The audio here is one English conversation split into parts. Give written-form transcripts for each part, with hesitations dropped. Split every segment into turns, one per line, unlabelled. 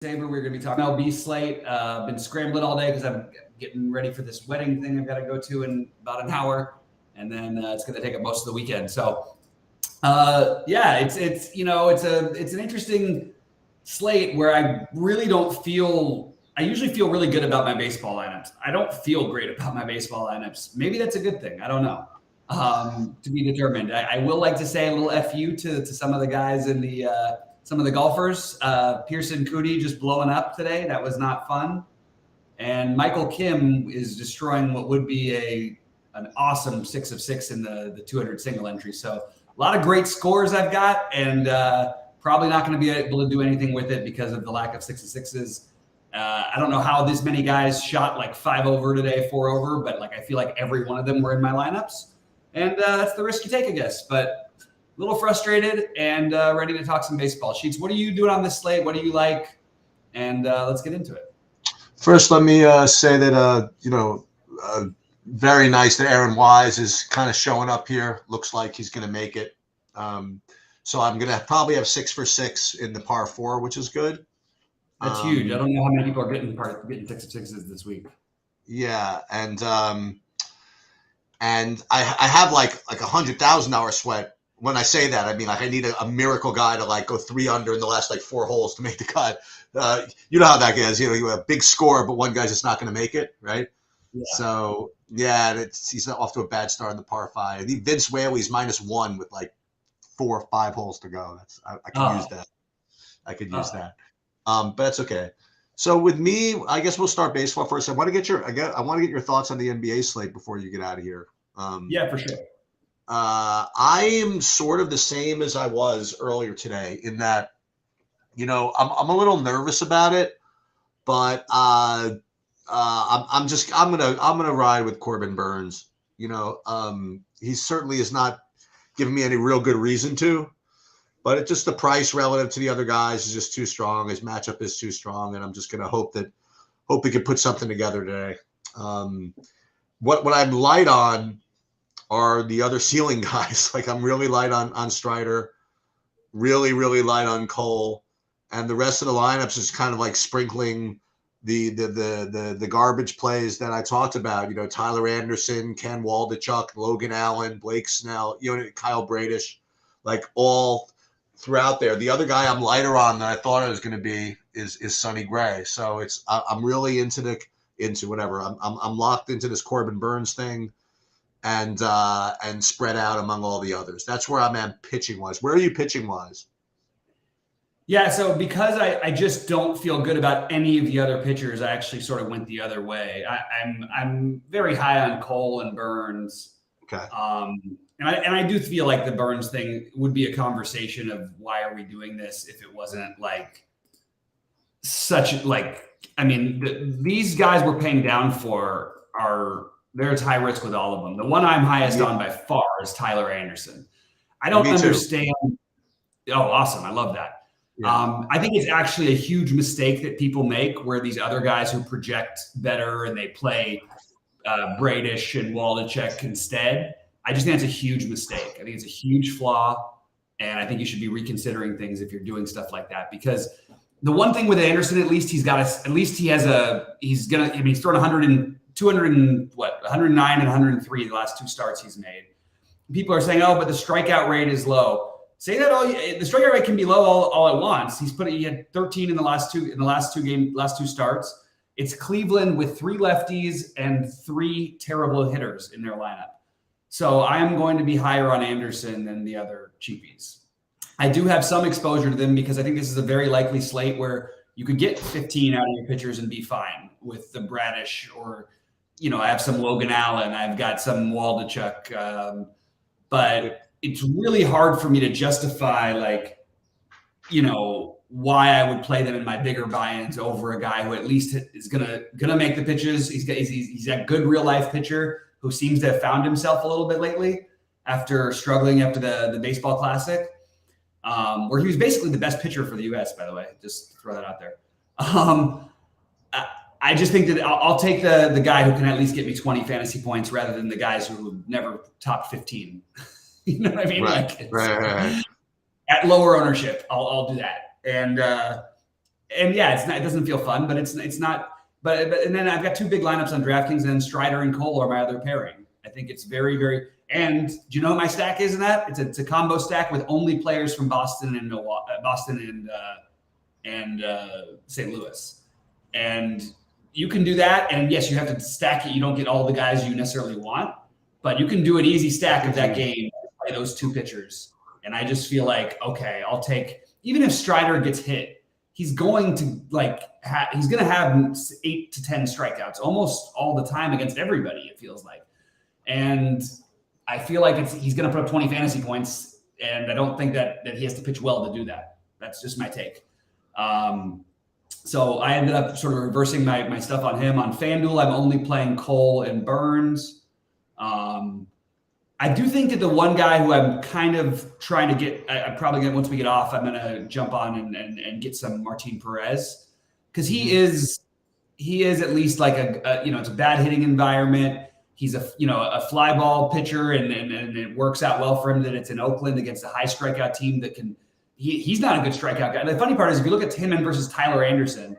Saber. We're going to be talking MLB slate. Been scrambling all day because I'm getting ready for this wedding thing I've got to go to in about an hour, and then it's going to take up most of the weekend. So, yeah, it's an interesting slate where I really don't feel. I usually feel really good about my baseball lineups. I don't feel great about my baseball lineups. Maybe that's a good thing. I don't know. To be determined. I will like to say a little fu to some of the guys in the. Some of the golfers, Pearson Coody just blowing up today. That was not fun. And Michael Kim is destroying what would be an awesome 6 of 6 in the 200 single entry. So a lot of great scores I've got, and probably not going to be able to do anything with it because of the lack of 6 of 6s. I don't know how this many guys shot like 5 over today, 4 over, but like I feel like every one of them were in my lineups. And that's the risk you take, I guess. But a little frustrated and ready to talk some baseball. Sheets, what are you doing on this slate? What do you like? And let's get into it.
First, let me say that, very nice that Aaron Wise is kind of showing up here. Looks like he's going to make it. So I'm going to probably have 6 for 6 in the par 4, which is good.
That's huge. I don't know how many people are getting 6 of 6s this week.
Yeah, and I have like $100,000 sweat. When I say that, I mean like I need a miracle guy to like go 3 under in the last like 4 holes to make the cut. You know how that goes. You have a big score, but one guy's just not going to make it, right? Yeah. So yeah, he's off to a bad start in the par 5. I think Vince Whaley's -1 with like 4 or 5 holes to go. I can use that. I could use that. But that's okay. So with me, I guess we'll start baseball first. I want to get your thoughts on the NBA slate before you get out of here.
Yeah, for sure.
I am sort of the same as I was earlier today in that, I'm a little nervous about it, but I'm gonna ride with Corbin Burns. He certainly is not giving me any real good reason to, but it's just the price relative to the other guys is just too strong. His matchup is too strong, and I'm just gonna hope he can put something together today. What I'm light on are the other ceiling guys. Like I'm really light on Strider, really, really light on Cole, and the rest of the lineups is kind of like sprinkling the garbage plays that I talked about. Tyler Anderson, Ken Waldichuk, Logan Allen, Blake Snell, Kyle Bradish, like all throughout there. The other guy I'm lighter on that I thought I was going to be is Sonny Gray. So I'm really into whatever. I'm locked into this Corbin Burns thing. And spread out among all the others. That's where I'm at pitching wise. Where are you pitching wise?
Yeah, so because I just don't feel good about any of the other pitchers, I actually sort of went the other way. I'm very high on Cole and Burns.
Okay.
And I do feel like the Burns thing would be a conversation of why are we doing this if it wasn't like such like these guys we're paying down for there's high risk with all of them. The one I'm highest on by far is Tyler Anderson. I don't understand. Oh, awesome. I love that. Yeah. I think it's actually a huge mistake that people make where these other guys who project better and they play Bradish and Waldichuk instead. I just think it's a huge mistake. I think it's a huge flaw. And I think you should be reconsidering things if you're doing stuff like that, because the one thing with Anderson, he's throwing 109 and 103 the last 2 starts he's made. People are saying, but the strikeout rate is low. Say that the strikeout rate can be low all at once. He had 13 in the last 2 starts. It's Cleveland with 3 lefties and 3 terrible hitters in their lineup. So I am going to be higher on Anderson than the other cheapies. I do have some exposure to them because I think this is a very likely slate where you could get 15 out of your pitchers and be fine with the Bradish or I have some Logan Allen, I've got some Waldichuk, but it's really hard for me to justify why I would play them in my bigger buy-ins over a guy who at least is gonna make the pitches. He's a good real life pitcher who seems to have found himself a little bit lately after struggling after the baseball classic, where he was basically the best pitcher for the U.S. By the way, just throw that out there. I just think that I'll take the guy who can at least get me 20 fantasy points rather than the guys who never topped 15. You know what I mean?
Right. Right.
At lower ownership, I'll do that. And and yeah, it doesn't feel fun, but it's not. But and then I've got two big lineups on DraftKings, and then Strider and Cole are my other pairing. I think it's very, very. And do you know what my stack is in that? It's a combo stack with only players from Boston and St. Louis, and you can do that. And yes, you have to stack it. You don't get all the guys you necessarily want, but you can do an easy stack of that game, play those two pitchers. And I just feel like, okay, I'll take, even if Strider gets hit, he's going to he's going to have 8 to 10 strikeouts almost all the time against everybody, it feels like. And I feel like he's going to put up 20 fantasy points, and I don't think that he has to pitch well to do that. That's just my take. So I ended up sort of reversing my stuff on him. On FanDuel, I'm only playing Cole and Burns. I do think that the one guy who I'm kind of trying to get, I'm probably going to, once we get off, I'm going to jump on and get some Martin Perez, because he is at least like it's a bad hitting environment. He's a fly ball pitcher, and it works out well for him that it's in Oakland against a high strikeout team that can. He's not a good strikeout guy. And the funny part is, if you look at him versus Tyler Anderson,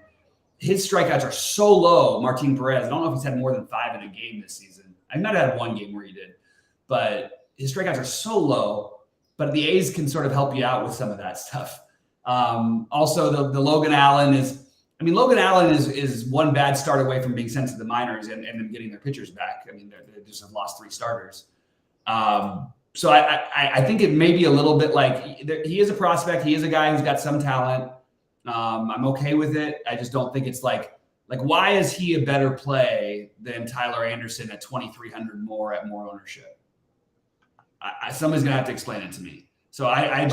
his strikeouts are so low. Martin Perez, I don't know if he's had more than 5 in a game this season. I might have had one game where he did, but his strikeouts are so low. But the A's can sort of help you out with some of that stuff. Also, the Logan Allen is. I mean, Logan Allen is one bad start away from being sent to the minors and them getting their pitchers back. I mean, they just have lost 3 starters. So I think it may be a little bit like he is a prospect. He is a guy who's got some talent. I'm okay with it. I just don't think it's like why is he a better play than Tyler Anderson at 2,300 more at more ownership? Somebody's gonna have to explain it to me. So I'm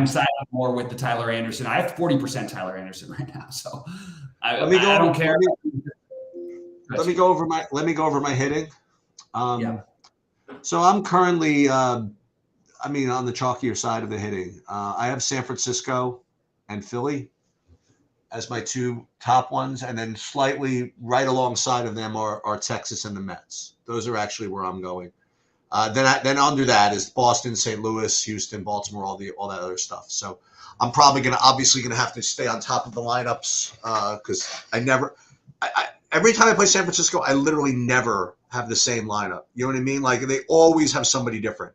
siding more with the Tyler Anderson. I have 40% Tyler Anderson right now, so I don't care.
Let me go over my hitting. So I'm currently, on the chalkier side of the hitting. I have San Francisco and Philly as my 2 top ones, and then slightly right alongside of them are Texas and the Mets. Those are actually where I'm going. Then under that is Boston, St. Louis, Houston, Baltimore, all that other stuff. So I'm probably obviously gonna have to stay on top of the lineups because every time I play San Francisco, I literally never have the same lineup. You know what I mean? Like they always have somebody different.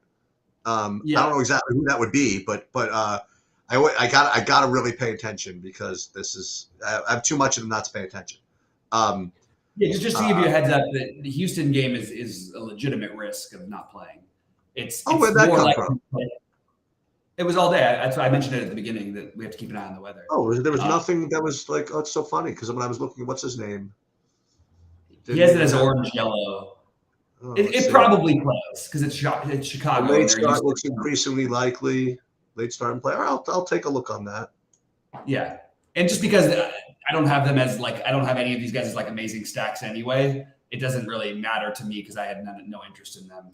I don't know exactly who that would be, but I gotta really pay attention because I have too much of them not to pay attention.
Just to give you a heads up, the Houston game is a legitimate risk of not playing.
Where'd that come from?
It was all day. That's why I mentioned it at the beginning that we have to keep an eye on the weather.
Oh, there was nothing that was like, oh, it's so funny because when I was looking, what's his name?
He has it as orange yellow. Oh, it probably plays because it's Chicago.
The late start looks increasingly likely. Late starting player. I'll take a look on that.
Yeah, and just because I don't have them as I don't have any of these guys as amazing stacks anyway. It doesn't really matter to me because I had no interest in them.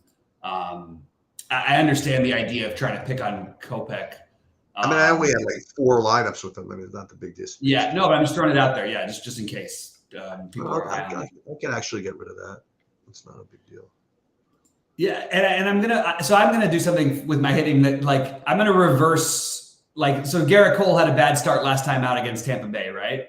I understand the idea of trying to pick on Kopech.
I only had 4 lineups with them. I mean, it's not the big deal.
Yeah, no, but I'm just throwing it out there. Yeah, just in case
I can actually get rid of that. It's not a big deal.
Yeah, and I'm gonna do something with my hitting that I'm gonna reverse so Garrett Cole had a bad start last time out against Tampa Bay, right?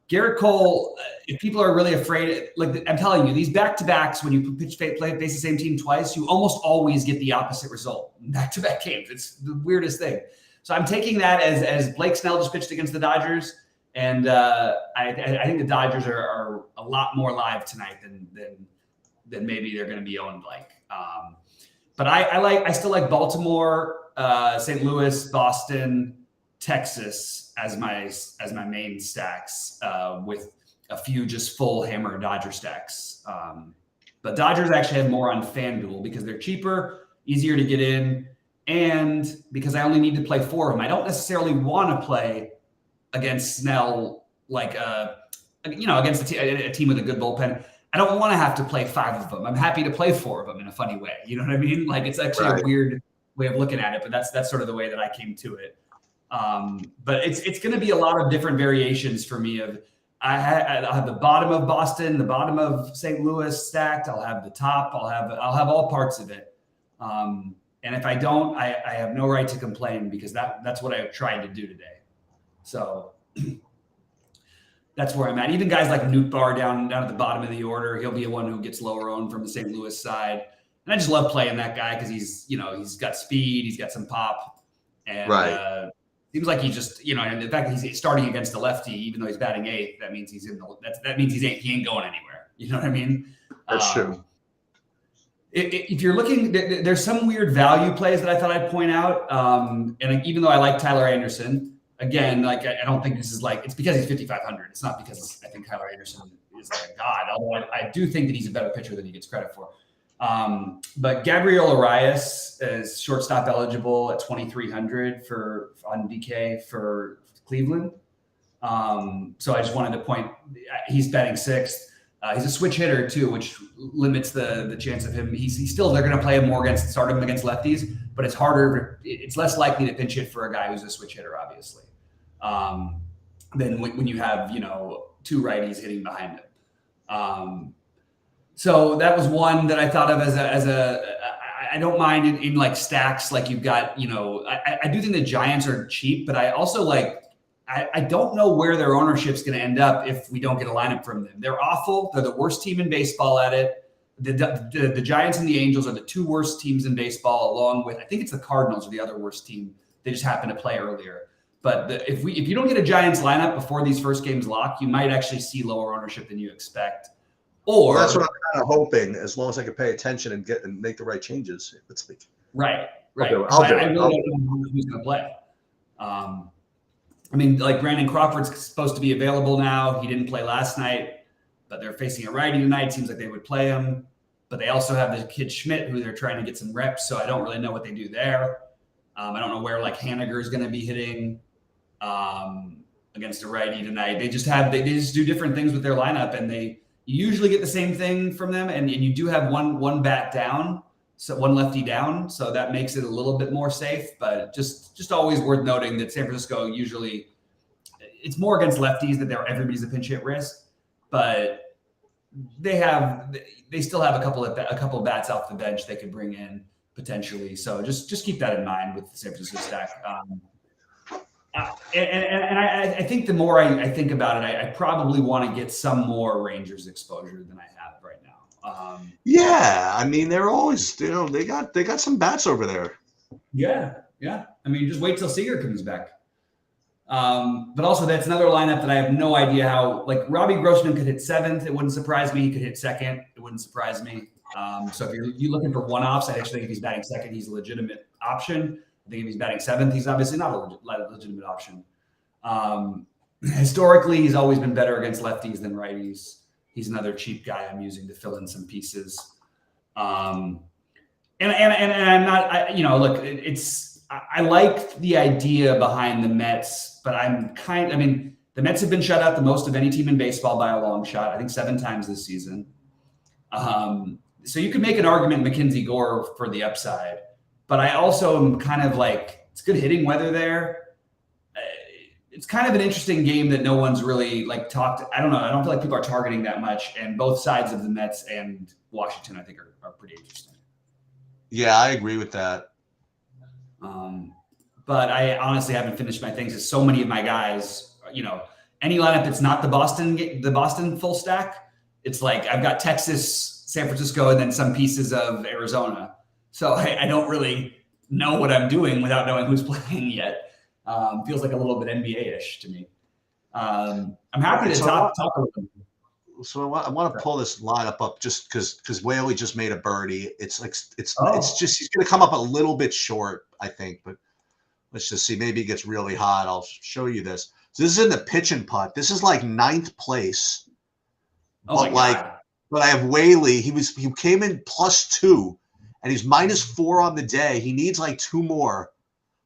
Garrett Cole, if people are really afraid, I'm telling you, these back-to-backs, face the same team twice, you almost always get the opposite result in back-to-back games. It's the weirdest thing. So I'm taking that as Blake Snell just pitched against the Dodgers, and I think the Dodgers are a lot more live tonight than maybe they're going to be owned like. But I still like Baltimore, St. Louis, Boston, Texas as my main stacks, with a few just full hammer Dodger stacks. But Dodgers actually have more on FanDuel because they're cheaper, easier to get in, and because I only need to play 4 of them. I don't necessarily want to play against Snell against a team with a good bullpen. I don't want to have to play 5 of them. I'm happy to play 4 of them in a funny way. You know what I mean? It's actually a weird way of looking at it, but that's sort of the way that I came to it. But it's going to be a lot of different variations for me. I'll have the bottom of Boston, the bottom of St. Louis stacked. I'll have the top. I'll have all parts of it. And if I don't, I have no right to complain because that's what I tried to do today. So That's where I'm at. Even guys like Newt Barr down at the bottom of the order, he'll be one who gets lower owned from the St. Louis side. And I just love playing that guy because he's got speed, he's got some pop, and seems like he just, and the fact that he's starting against the lefty, even though he's batting eighth, that means he ain't going anywhere. You know what I mean?
That's true.
If you're looking, there's some weird value plays that I thought I'd point out. And even though I like Tyler Anderson, again, like I don't think this is like, it's because he's 5,500. It's not because I think Tyler Anderson is like a god, although I do think that he's a better pitcher than he gets credit for. But Gabriel Arias is shortstop eligible at 2,300 on DK for Cleveland. So I just wanted to point, he's batting sixth. He's a switch hitter too, which limits the chance of him. He's still, they're going to play him more start him against lefties, but it's less likely to pinch hit for a guy who's a switch hitter, obviously, than when you have, two righties hitting behind him. So that was one that I thought of I don't mind in like stacks. Like you've got, I do think the Giants are cheap, but I also I don't know where their ownership's going to end up if we don't get a lineup from them. They're awful. They're the worst team in baseball at it. The Giants and the Angels are the two worst teams in baseball, along with, I think it's the Cardinals are the other worst team. They just happen to play earlier. But if you don't get a Giants lineup before these first games lock, you might actually see lower ownership than you expect. Or
that's what I'm kind of hoping, as long as I can pay attention and make the right changes. It's like
right.
I really don't
know who's going to play. I mean, like Brandon Crawford's supposed to be available now. He didn't play last night, but they're facing a righty tonight. Seems like they would play him. But they also have the kid Schmidt, who they're trying to get some reps. So I don't really know what they do there. I don't know where Haniger is going to be hitting against a righty tonight. They just do different things with their lineup, and you usually get the same thing from them. And you do have one bat down. So one lefty down, so that makes it a little bit more safe, but just always worth noting that San Francisco usually it's more against lefties that everybody's a pinch hit risk, but they still have a couple of bats off the bench they could bring in potentially. So just keep that in mind with the San Francisco stack. And I think the more I think about it, I probably want to get some more Rangers exposure than I have right now.
Yeah, I mean they're always, they got some bats over there.
Yeah. I mean, just wait till Seager comes back. But also that's another lineup that I have no idea how. Like Robbie Grossman could hit seventh, it wouldn't surprise me. He could hit second, it wouldn't surprise me. So if you're looking for one-offs, I actually think if he's batting second, he's a legitimate option. I think if he's batting seventh, he's obviously not a legitimate option. Historically, he's always been better against lefties than righties. He's another cheap guy I'm using to fill in some pieces. And I'm not, I like the idea behind the Mets, but the Mets have been shut out the most of any team in baseball by a long shot. I think 7 times this season. So you could make an argument Mackenzie Gore for the upside, but I also am kind of it's good hitting weather there. It's kind of an interesting game that no one's really talked. I don't know. I don't feel like people are targeting that much. And both sides of the Mets and Washington, I think, are pretty interesting.
Yeah, I agree with that.
But I honestly haven't finished my things. As so many of my guys, any lineup that's not the Boston full stack, it's like I've got Texas, San Francisco, and then some pieces of Arizona. So I don't really know what I'm doing without knowing who's playing yet. Feels like a little bit NBA-ish to me. I'm happy to talk a little bit.
So I want to pull this lineup up just because Whaley just made a birdie. It's just he's going to come up a little bit short, I think. But let's just see. Maybe it gets really hot. I'll show you this. So this is in the pitch and putt. This is 9th place.
Oh
but I have Whaley. He came in +2, and he's -4 on the day. He needs 2 more.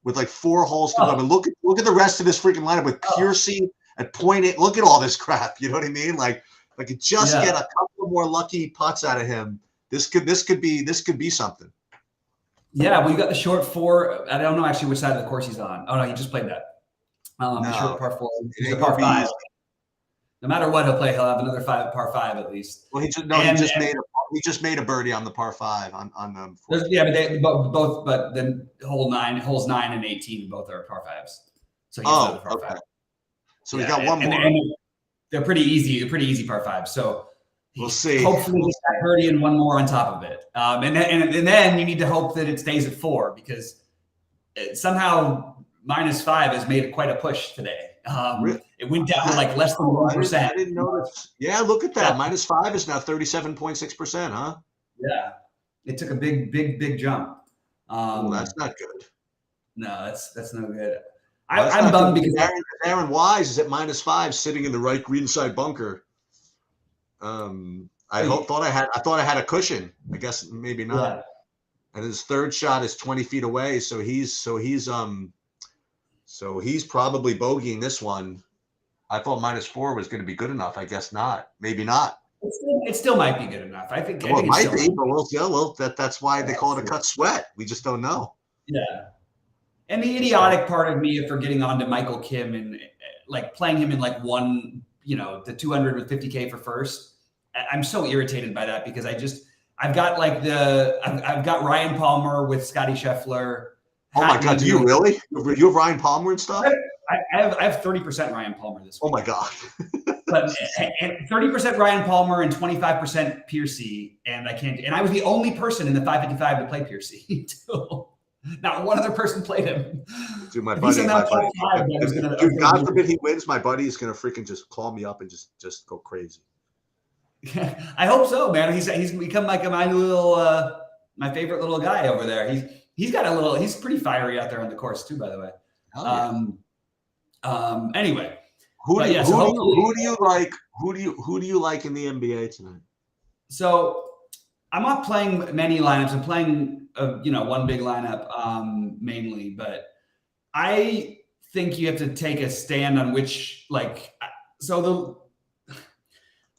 With 4 holes to go. But look at the rest of this freaking lineup with Piercy at .8. Look at all this crap. You know what I mean? Get a couple more lucky putts out of him. This could be something.
Yeah, well, you got the short 4. I don't know actually which side of the course he's on. Oh no, he just played that. The short par 4, the par 5. No matter what he'll play, he'll have another par 5 at least.
Well, he just made a birdie on the par 5 on them.
Yeah, but they both. But then holes 9 and 18 both are par 5s. So he's the par 5.
So we got one
and,
more.
and they're pretty easy. They're pretty easy par five. So
We'll see.
Hopefully, get that birdie and one more on top of it. And then you need to hope that it stays at 4 because somehow -5 has made quite a push today. It went down to like less than 1%.
I didn't notice. Yeah, look at that. -5 is now 37.6%, huh?
Yeah. It took a big jump.
That's not good.
No, that's no good.
Well,
I'm bummed because
Aaron Wise is at -5 sitting in the right green side bunker. I thought I had a cushion. I guess maybe not.
Yeah.
And his third shot is 20 feet away, so he's probably bogeying this one. I thought -4 was going to be good enough. I guess not. Maybe not.
It still might be good enough. I think.
Well,
it
might be, but that's why they call it a cut sweat. We just don't know.
Yeah. And the idiotic part of me for getting on to Michael Kim and like playing him in like one, the 200 with 50K for first. I'm so irritated by that because I've got Ryan Palmer with Scotty Scheffler.
Oh my God, do you really? You have Ryan Palmer and stuff?
I have 30% Ryan Palmer this week.
Oh my God.
But and 30% Ryan Palmer and 25% Piercy. And I was the only person in the 555 to play Piercy too. Not one other person played him.
Dude, my buddy. God forbid he wins, my buddy is gonna freaking just call me up and just go crazy.
I hope so, man. He's become like my favorite little guy over there. He's pretty fiery out there on the course too, by the way.
Yeah.
Anyway,
who do you like? Who do you like in the NBA tonight?
So I'm not playing many lineups. I'm playing one big lineup mainly, but I think you have to take a stand on which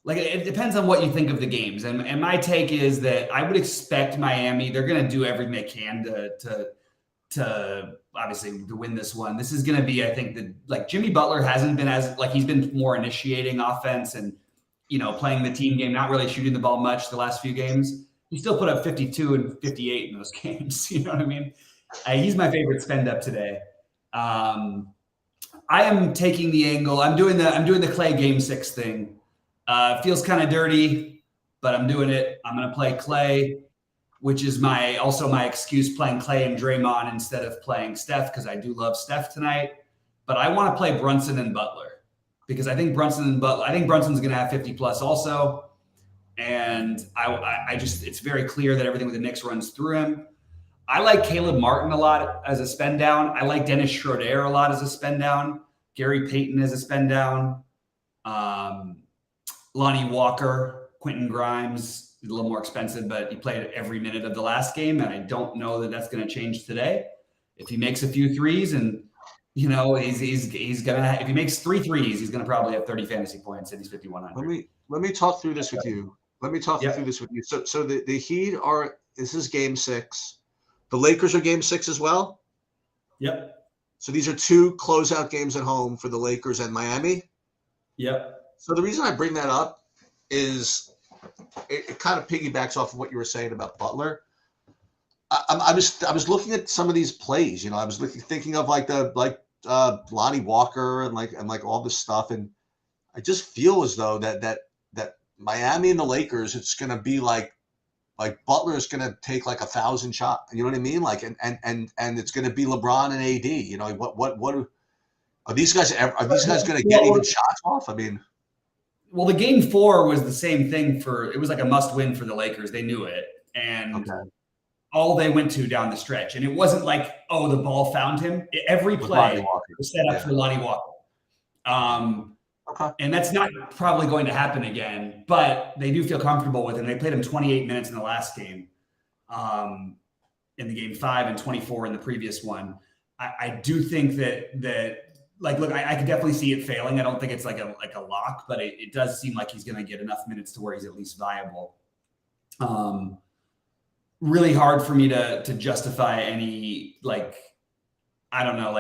it depends on what you think of the games. And my take is that I would expect Miami, they're going to do everything they can to obviously to win this one. This is going to be, I think that Jimmy Butler hasn't been he's been more initiating offense and, playing the team game, not really shooting the ball much the last few games. He still put up 52 and 58 in those games. You know what I mean? He's my favorite spend up today. I am taking the angle. I'm doing the Clay Game 6 thing. Feels kind of dirty, but I'm doing it. I'm going to play Clay, which is also my excuse playing Clay and Draymond instead of playing Steph because I do love Steph tonight. But I want to play Brunson and Butler because I think Brunson's going to have 50 plus also. And it's very clear that everything with the Knicks runs through him. I like Caleb Martin a lot as a spend down. I like Dennis Schroeder a lot as a spend down. Gary Payton as a spend down. Lonnie Walker, Quentin Grimes, a little more expensive, but he played every minute of the last game. And I don't know that that's going to change today. If he makes a few threes and, he's going to, if he makes 3 threes, he's going to probably have 30 fantasy points and he's 5,100.
Let me talk through this with you. So the Heat this is game 6. The Lakers are game 6 as well.
Yep.
So these are 2 closeout games at home for the Lakers and Miami.
Yep.
So the reason I bring that up is it kind of piggybacks off of what you were saying about Butler. I was looking at some of these plays. I was thinking of Lonnie Walker and all this stuff, and I just feel as though that Miami and the Lakers, it's going to be like Butler is going to take 1,000 shots. You know what I mean? And it's going to be LeBron and AD. What are these guys? Are these guys going to get even shots off? I mean,
well, the game 4 was the same thing it was like a must win for the Lakers. They knew it. And all they went to down the stretch. And it wasn't like, the ball found him. Every play was set up for Lonnie Walker. And that's not probably going to happen again, but they do feel comfortable with him. They played him 28 minutes in the last game, in the game 5 and 24 in the previous one. I do think that look, I could definitely see it failing. I don't think it's like a lock, but it does seem like he's going to get enough minutes to where he's at least viable. Really hard for me to justify any, I don't know,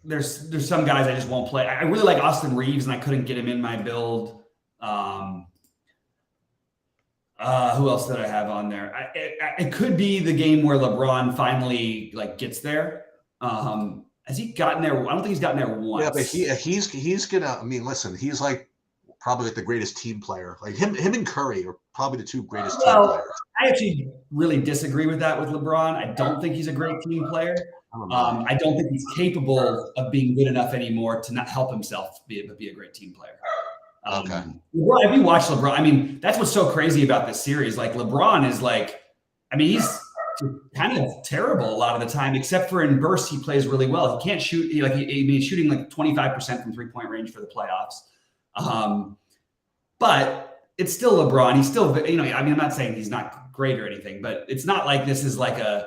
there's some guys I just won't play. I really like Austin Reeves, and I couldn't get him in my build. Who else did I have on there? It could be the game where LeBron finally gets there. Has he gotten there? I don't think he's gotten there once.
Yeah, but he's gonna. I mean, listen, he's like probably like the greatest team player. Like him and Curry are probably the two greatest team players.
I actually really disagree with that with LeBron. I don't think he's a great team player. I don't think he's capable of being good enough anymore to not help himself be a great team player.
Okay.
LeBron, if you watch LeBron, I mean, that's what's so crazy about this series. Like LeBron is like, I mean, he's kind of terrible a lot of the time, except for in bursts, he plays really well. He can't shoot. He's shooting like 25% from 3-point range for the playoffs. But it's still LeBron. He's still, I mean, I'm not saying he's not great or anything, but it's not like this is like AD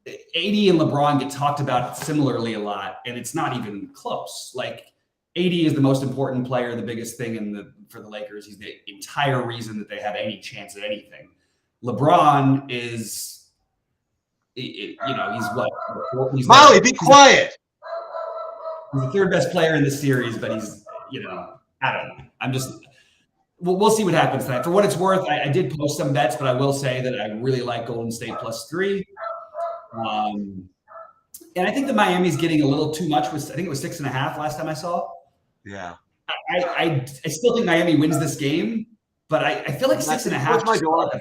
and LeBron get talked about similarly a lot, and it's not even close. Like AD is the most important player, the biggest thing for the Lakers. He's the entire reason that they have any chance at anything. LeBron is, he's what?
Molly, be quiet.
He's the third best player in the series, but he's, I don't know. I'm just, we'll see what happens tonight. For what it's worth, I did post some bets, but I will say that I really like Golden State +3. And I think that Miami's getting a little too much. I think it was 6.5 last time I saw.
Yeah.
I still think Miami wins this game, but I feel like 6.5.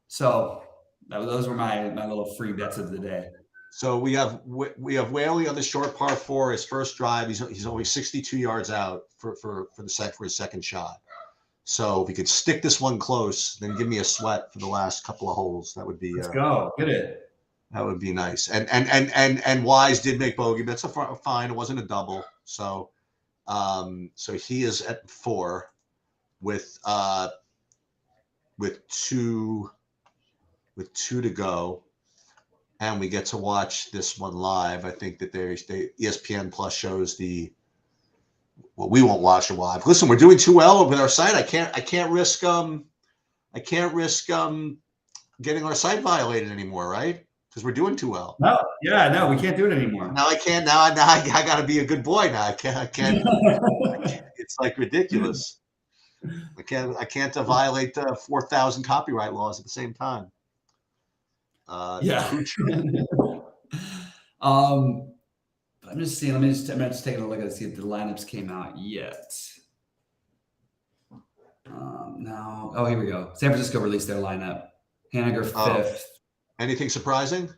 So those were my little free bets of the day.
So we have Whaley on the short par 4. His first drive, he's only 62 yards out for his second shot. So if he could stick this one close, then give me a sweat for the last couple of holes. That would be
let's go. Get it.
That would be nice. And Wise did make bogey. That's fine. It wasn't a double. So so he is at 4 with 2 to go. And we get to watch this one live. I think that ESPN Plus shows we won't watch it live. Listen, we're doing too well with our site. I can't risk getting our site violated anymore, right? Because we're doing too well.
No, we can't do it anymore.
Now I can't. Now I got to be a good boy. Now I can't. It's like ridiculous. I can't violate 4,000 copyright laws at the same time.
Yeah. I'm just seeing. I'm just taking a look at see if the lineups came out yet. No. Oh, here we go. San Francisco released their lineup. Haniger 5th.
Anything surprising?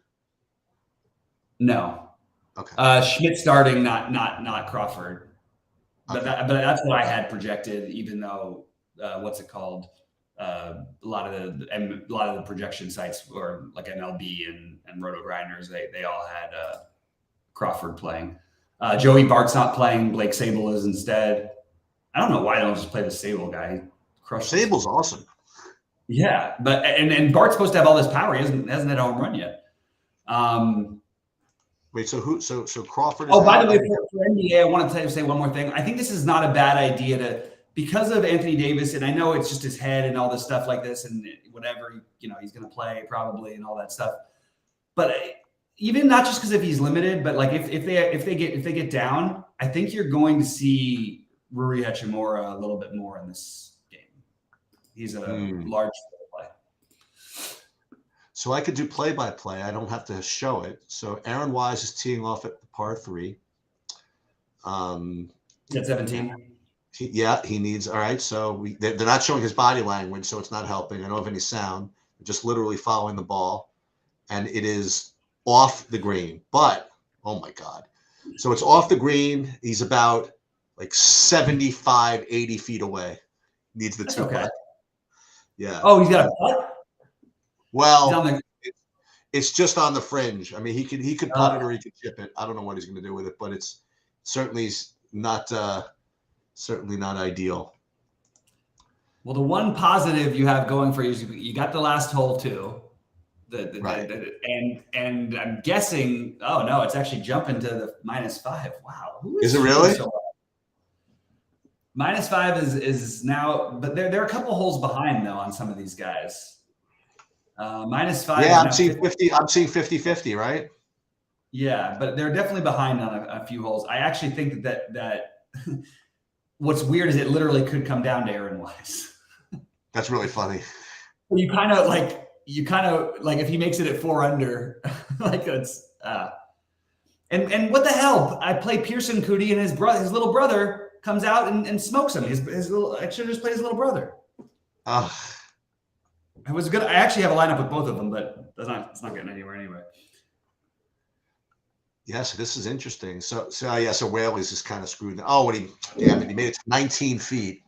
No.
Okay.
Schmidt starting, not Crawford. But that's what I had projected. Even though what's it called? A lot of the projection sites, or like MLB and Roto Grinders, they all had Crawford playing. Joey Bart's not playing. Blake Sable is instead. I don't know why they don't just play the Sable guy.
Sable's awesome.
Yeah, but and Bart's supposed to have all this power. He hasn't had a home run yet.
Wait, so who? So Crawford.
Oh, by the way, for NBA, I want to say one more thing. I think this is not a bad idea because of Anthony Davis, and I know it's just his head and all this stuff like this, and whatever he's going to play probably and all that stuff. But even not just because if he's limited, but like if they get down, I think you're going to see Rui Hachimura a little bit more in this game. He's a large play.
So I could do play-by-play. I don't have to show it. So Aaron Wise is teeing off at the par 3.
At 17.
He needs. All right. So they're not showing his body language, so it's not helping. I don't have any sound. They're just literally following the ball, and it is off the green. But oh my God! So it's off the green. He's about like 75, 80 feet away. Needs the 2 putt. Yeah.
Oh, he's got a putt?
Well, it's just on the fringe. I mean, he could putt it or he could chip it. I don't know what he's going to do with it, but it's certainly not ideal.
Well, the one positive you have going for you is you got the last hole too.
Right.
And I'm guessing, oh no, it's actually jumping to the -5. Wow.
Is it really?
So -5 is now, but they're a couple holes behind though on some of these guys. -5.
Yeah, I'm seeing 50. I'm seeing 50-50, right?
Yeah, but they're definitely behind on a few holes. I actually think that what's weird is it literally could come down to Aaron Wise.
That's really funny.
You kind of like if he makes it at 4 under, like And what the hell? I play Pearson Cootie, and his little brother comes out and smokes him. I should have just played his little brother. It was good. I actually have a lineup with both of them, but it's not getting anywhere anyway.
Yeah, so this is interesting. So Whaley's is kind of screwed. Oh, he made it to 19 feet.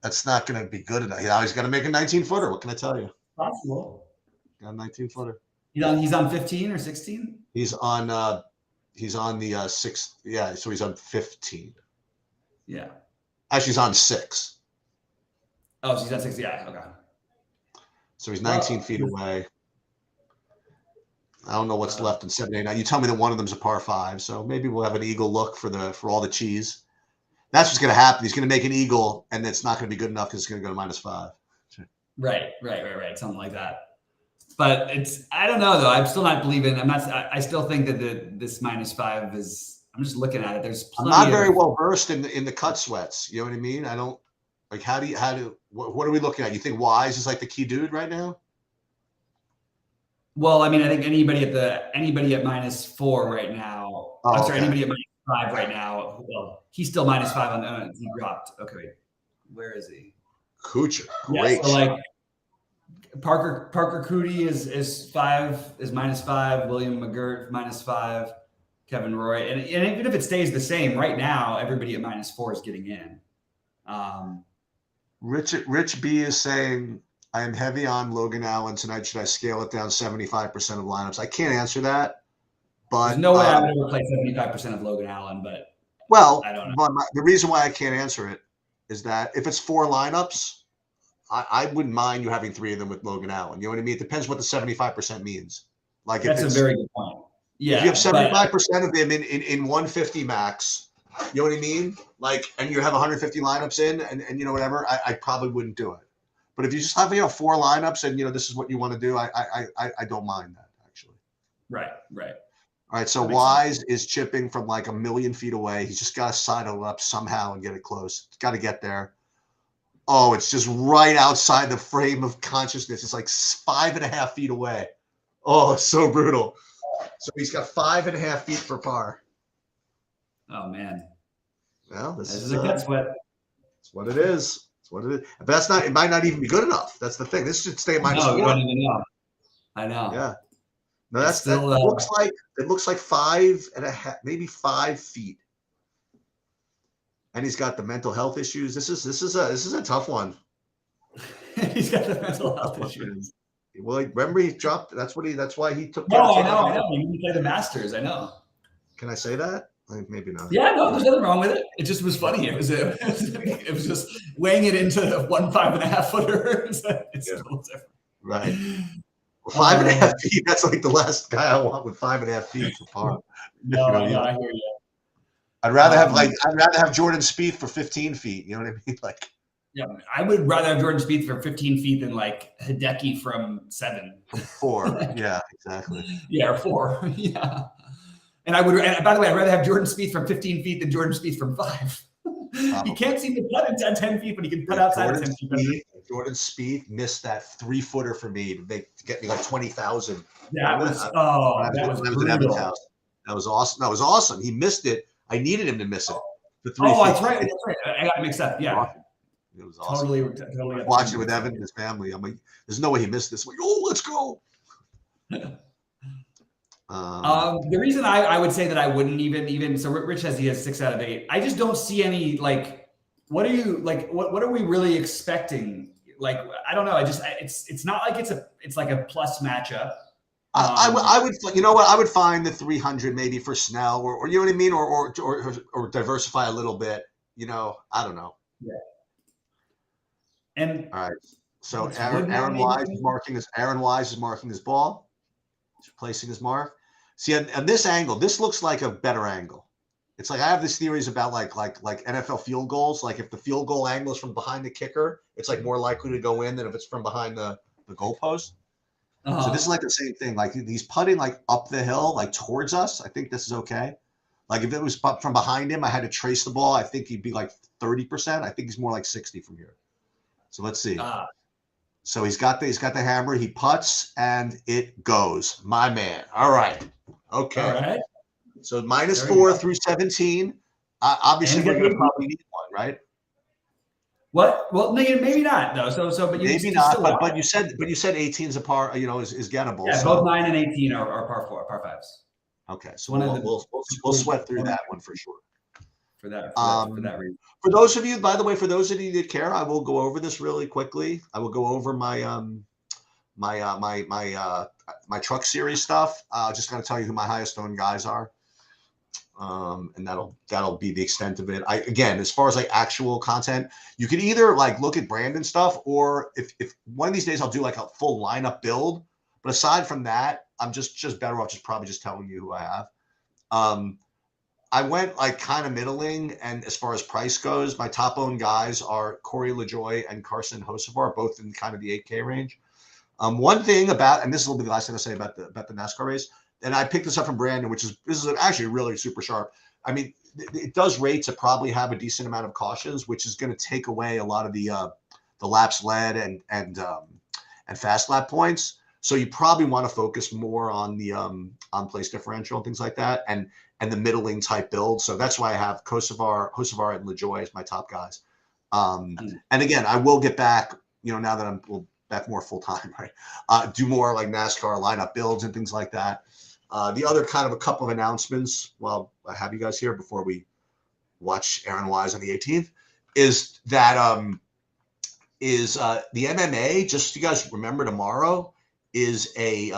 That's not going to be good enough. He's got to make a 19-footer. What can I tell you?
Possible.
Got a 19-footer.
He's on 15 or 16?
He's on the 6th. Yeah, so he's on 15.
Yeah.
Actually, he's on 6.
Oh, so he's on 6. Yeah, okay.
So he's 19 feet away. I don't know what's left in 7, 8, 9. You tell me that one of them's a par 5, so maybe we'll have an eagle look for all the cheese. That's what's going to happen. He's going to make an eagle, and it's not going to be good enough because it's going to go to -5.
Right. Something like that. But I don't know though. I'm still not believing. I still think that this -5 is. I'm just looking at it. There's
I'm not very well versed in the cut sweats. You know what I mean? I don't like. What are we looking at? You think Wise is like the key dude right now?
Well, I mean, I think anybody at -4 right now.
Oh,
I'm sorry,
okay.
anybody at -5 right now. Well, he's still -5 on. He dropped. Okay, where is he?
Kuchar, great.
Yeah, so like Parker Cootie is -5. William McGirt -5. Kevin Roy, and even if it stays the same right now, everybody at -4 is getting in.
Rich B is saying, I am heavy on Logan Allen tonight. Should I scale it down 75% of lineups? I can't answer that, but
there's no way I would ever play 75% of Logan Allen. But I don't know.
But the reason why I can't answer it is that if it's 4 lineups, I wouldn't mind you having 3 of them with Logan Allen. You know what I mean? It depends what the 75% means. Like
that's a very good point. Yeah,
if you have 75% of them in 150 max, you know what I mean? Like, and you have 150 lineups in, and you know whatever, I probably wouldn't do it. But if you just have 4 lineups and this is what you want to do, I don't mind that actually.
Right.
All right, so Wise is chipping from like 1 million feet away. He's just got to sidle up somehow and get it close. He's got to get there. Oh, it's just right outside the frame of consciousness. It's like 5.5 feet away. Oh, it's so brutal. So he's got 5.5 feet for par.
Oh man.
Well, this is
a cut sweat.
That's what it is. That's what it is. But that's not. It might not even be good enough. That's the thing. This should stay at -4.
You don't even know. I know.
Yeah. No, that looks like 5.5, maybe 5 feet. And he's got the mental health issues. This is a tough one.
He's got the mental health issues.
Well, remember he dropped. That's why he took.
No, I know. He didn't play the Masters. I know.
Can I say that? Maybe not.
Yeah, no, there's nothing wrong with it. It just was funny. It was just weighing it into 1 5.5 footer. It's still different.
Right. Well, 5.5 feet. That's like the last guy I want with 5.5 feet for par.
No, I hear you.
I'd rather have Jordan Spieth for 15 feet. You know what I mean? Like.
Yeah, I would rather have Jordan Spieth for 15 feet than like Hideki from 7.
4. Yeah, exactly.
Yeah, or 4. Yeah. And by the way, I'd rather have Jordan Spieth from 15 feet than Jordan Spieth from 5. He can't seem to putt at 10 feet, but he can putt outside of 10 feet.
Jordan Spieth missed that 3-footer for me to get me like 20,000.
That was brutal.
That was awesome. That was awesome. He missed it. I needed him to miss it.
That's right. I got mixed up. Yeah.
It was awesome. Totally. Watching it with Evan and his family. I'm like, there's no way he missed this. I'm like, oh, let's go.
The reason I would say that I wouldn't even so Rich he has 6 out of 8. I just don't see any like. What are you like? What are we really expecting? Like, I don't know. It's not like it's like a plus matchup.
I would, you know what? I would find the 300 maybe for Snell, or you know what I mean, or diversify a little bit. You know, I don't know.
Yeah. And
all right, so Aaron Wise is marking his ball. He's replacing his mark. See, on this angle, this looks like a better angle. It's like I have these theories about like NFL field goals. Like if the field goal angle is from behind the kicker, it's like more likely to go in than if it's from behind the goalpost. So this is like the same thing. Like he's putting like up the hill, like towards us. I think this is okay. Like if it was from behind him, I had to trace the ball. I think he'd be like 30%. I think he's more like 60 from here. So let's see. So he's got the hammer. He putts and it goes. My man. All right. Okay.
All right.
So minus
There you
4
go.
through 17. Obviously,
And
we're going to
18.
probably need one, right?
What? Well, maybe not though. But you
Maybe
can
not,
still watch.
but you said 18 is a par, is gettable.
Yeah, both
So
9 and 18 are par fives.
okay, so
One of
we'll sweat through that one for sure.
for that
Um,
reason.
for those of you, by the way, for those of you that care, I will go over this really quickly. I will go over my truck series stuff. Just going to tell you who my highest owned guys are. And that'll be the extent of it. Again, as far as like actual content, you could either like look at Brandon stuff, or if one of these days I'll do like a full lineup build. But aside from that, I'm just better off just probably just telling you who I have. I went like kind of middling, and as far as price goes, my top owned guys are Corey LaJoie and Carson Hocevar, both in kind of the 8K range. One thing about, and this will be the last thing I'll say about the NASCAR race, and I picked this up from Brandon, this is actually really super sharp. I mean, it does rate to probably have a decent amount of cautions, which is going to take away a lot of the laps led and fast lap points. So you probably want to focus more on the on place differential and things like that, and the middling type build. So that's why I have Hocevar and LaJoie as my top guys. And again, I will get back, now that I'm back more full time, right? Do more like NASCAR lineup builds and things like that. The other kind of a couple of announcements while I have you guys here before we watch Aaron Wise on the 18th is that the MMA, just so you guys remember, tomorrow is a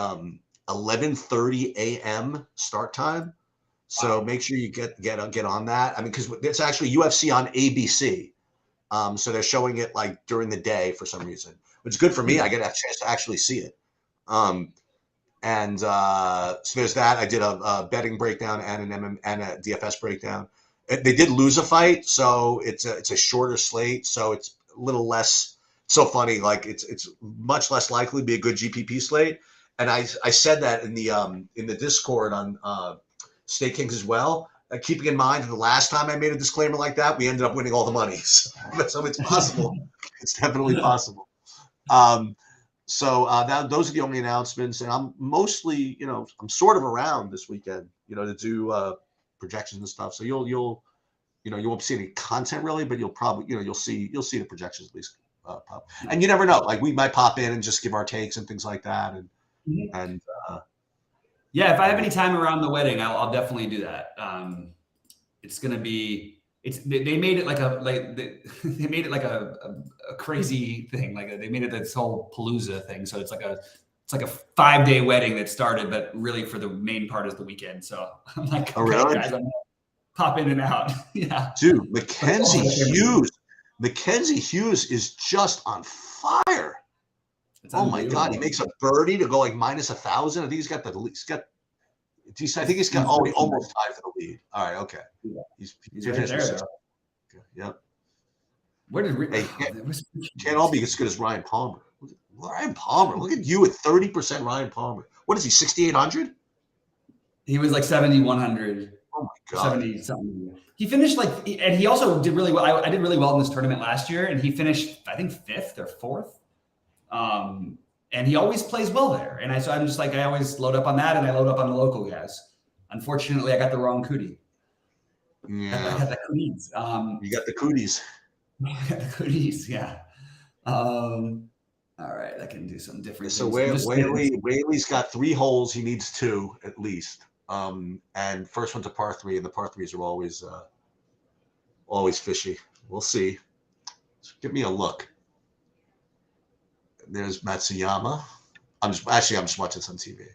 11:30 a.m. start time. So make sure you get on that. I mean, because it's actually UFC on ABC. So they're showing it like during the day for some reason, which is good for me. I get a chance to actually see it. So there's that. I did a betting breakdown and a DFS breakdown. They did lose a fight, so it's a shorter slate, so it's a little less. So funny, like it's much less likely to be a good GPP slate. And I said that in the Discord on Stake Kings as well. Keeping in mind the last time I made a disclaimer like that, we ended up winning all the money. So it's possible. It's definitely possible. So those are the only announcements, and I'm mostly, I'm sort of around this weekend, to do projections and stuff. So you won't see any content really, but you'll probably, you'll see the projections at least pop. And you never know, like we might pop in and just give our takes and things like that, and
yeah, if I have any time around the wedding, I'll definitely do that. It's gonna be. They made it like they made it like a crazy thing. Like they made it this whole palooza thing. So it's like a 5-day wedding that started, but really for the main part is the weekend. So I'm like,
oh, really?
guys, I'm gonna pop in and out. Yeah,
dude, Mackenzie Hughes is just on fire. Oh my God, he makes a birdie to go like minus 1,000. I think I think he's got almost tied for the lead. All right, okay.
Yeah.
He's
right there, though.
Yep.
Where did
can't all be as good as Ryan Palmer. Ryan Palmer, look at you at 30% Ryan Palmer. What is he, 6,800?
He was like 7,100.
Oh my God.
70 something. He finished and he also did really well. I did really well in this tournament last year, and he finished, I think, 5th or 4th. And he always plays well there. And so I'm just like, I always load up on that, and I load up on the local guys. Unfortunately, I got the wrong cootie.
Yeah.
I got the cooties.
You got the cooties.
I got the cooties, yeah. All right, I can do some different
so
things.
Whaley's got 3 holes. He needs 2 at least. And first one's a par 3, and the par 3s are always fishy. We'll see. So give me a look. There's Matsuyama. I'm just watching this on TV.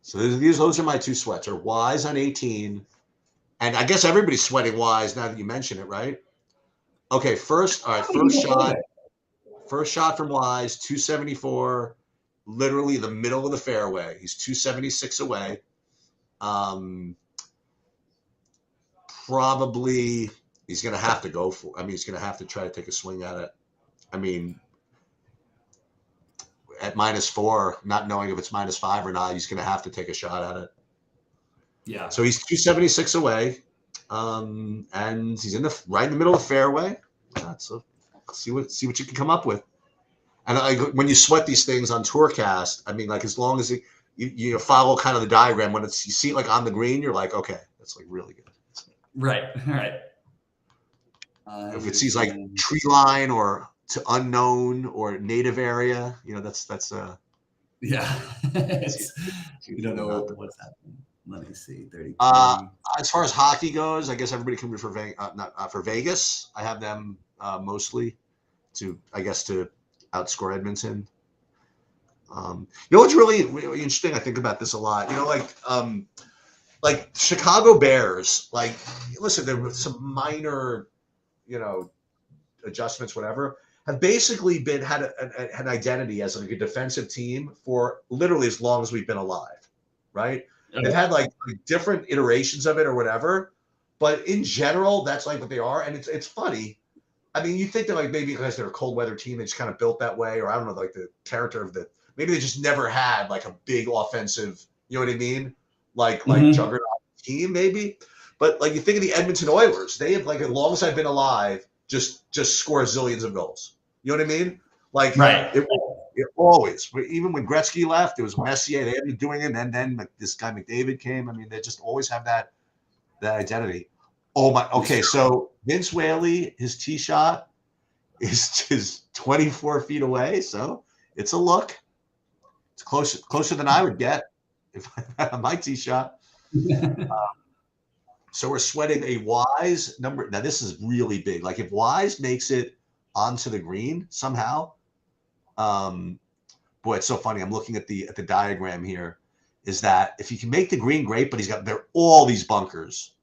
So those are my 2 sweats. Are Wise on 18, and I guess everybody's sweating Wise now that you mention it, right? Okay, first shot from Wise, 274, literally the middle of the fairway. He's 276 away. Probably he's going to have to go for. I mean, he's going to have to try to take a swing at it. I mean, at -4, not knowing if it's -5 or not, he's going to have to take a shot at it.
Yeah.
So he's 276 away, and he's right in the middle of the fairway. So see what you can come up with. And when you sweat these things on Tourcast, I mean, like as long as you follow kind of the diagram when you see it like on the green, you're like, okay, that's like really good.
Right.
If it sees like tree line or to unknown or native area, that's
yeah. You don't know what's happening. Let me see. 33.
As far as hockey goes, I guess everybody can root for not for Vegas. I have them mostly to outscore Edmonton. What's really, really interesting? I think about this a lot. Like Chicago Bears. Like, listen, there were some minor, adjustments, whatever. Have basically had an identity as like a defensive team for literally as long as we've been alive, right? Okay. They've had like different iterations of it or whatever, but in general, that's like what they are, and it's funny. I mean, you think that like maybe because they're a cold weather team, they just kind of built that way, or I don't know, like the character of maybe they just never had like a big offensive, you know what I mean? Like juggernaut team, maybe. But like you think of the Edmonton Oilers, they have like as long as I've been alive, just score zillions of goals. You know what I mean? Like
right.
It always, even when Gretzky left, it was Messier. They had been doing it, and then this guy McDavid came. I mean, they just always have that identity. Oh my! Okay, so Vince Whaley, his tee shot is 24 feet away, so it's a look. It's closer than I would get if I had my tee shot. So we're sweating a Wise number. Now this is really big. Like if Wise makes it onto the green somehow, boy, it's so funny. I'm looking at the diagram here. Is that if you can make the green, great, but there are all these bunkers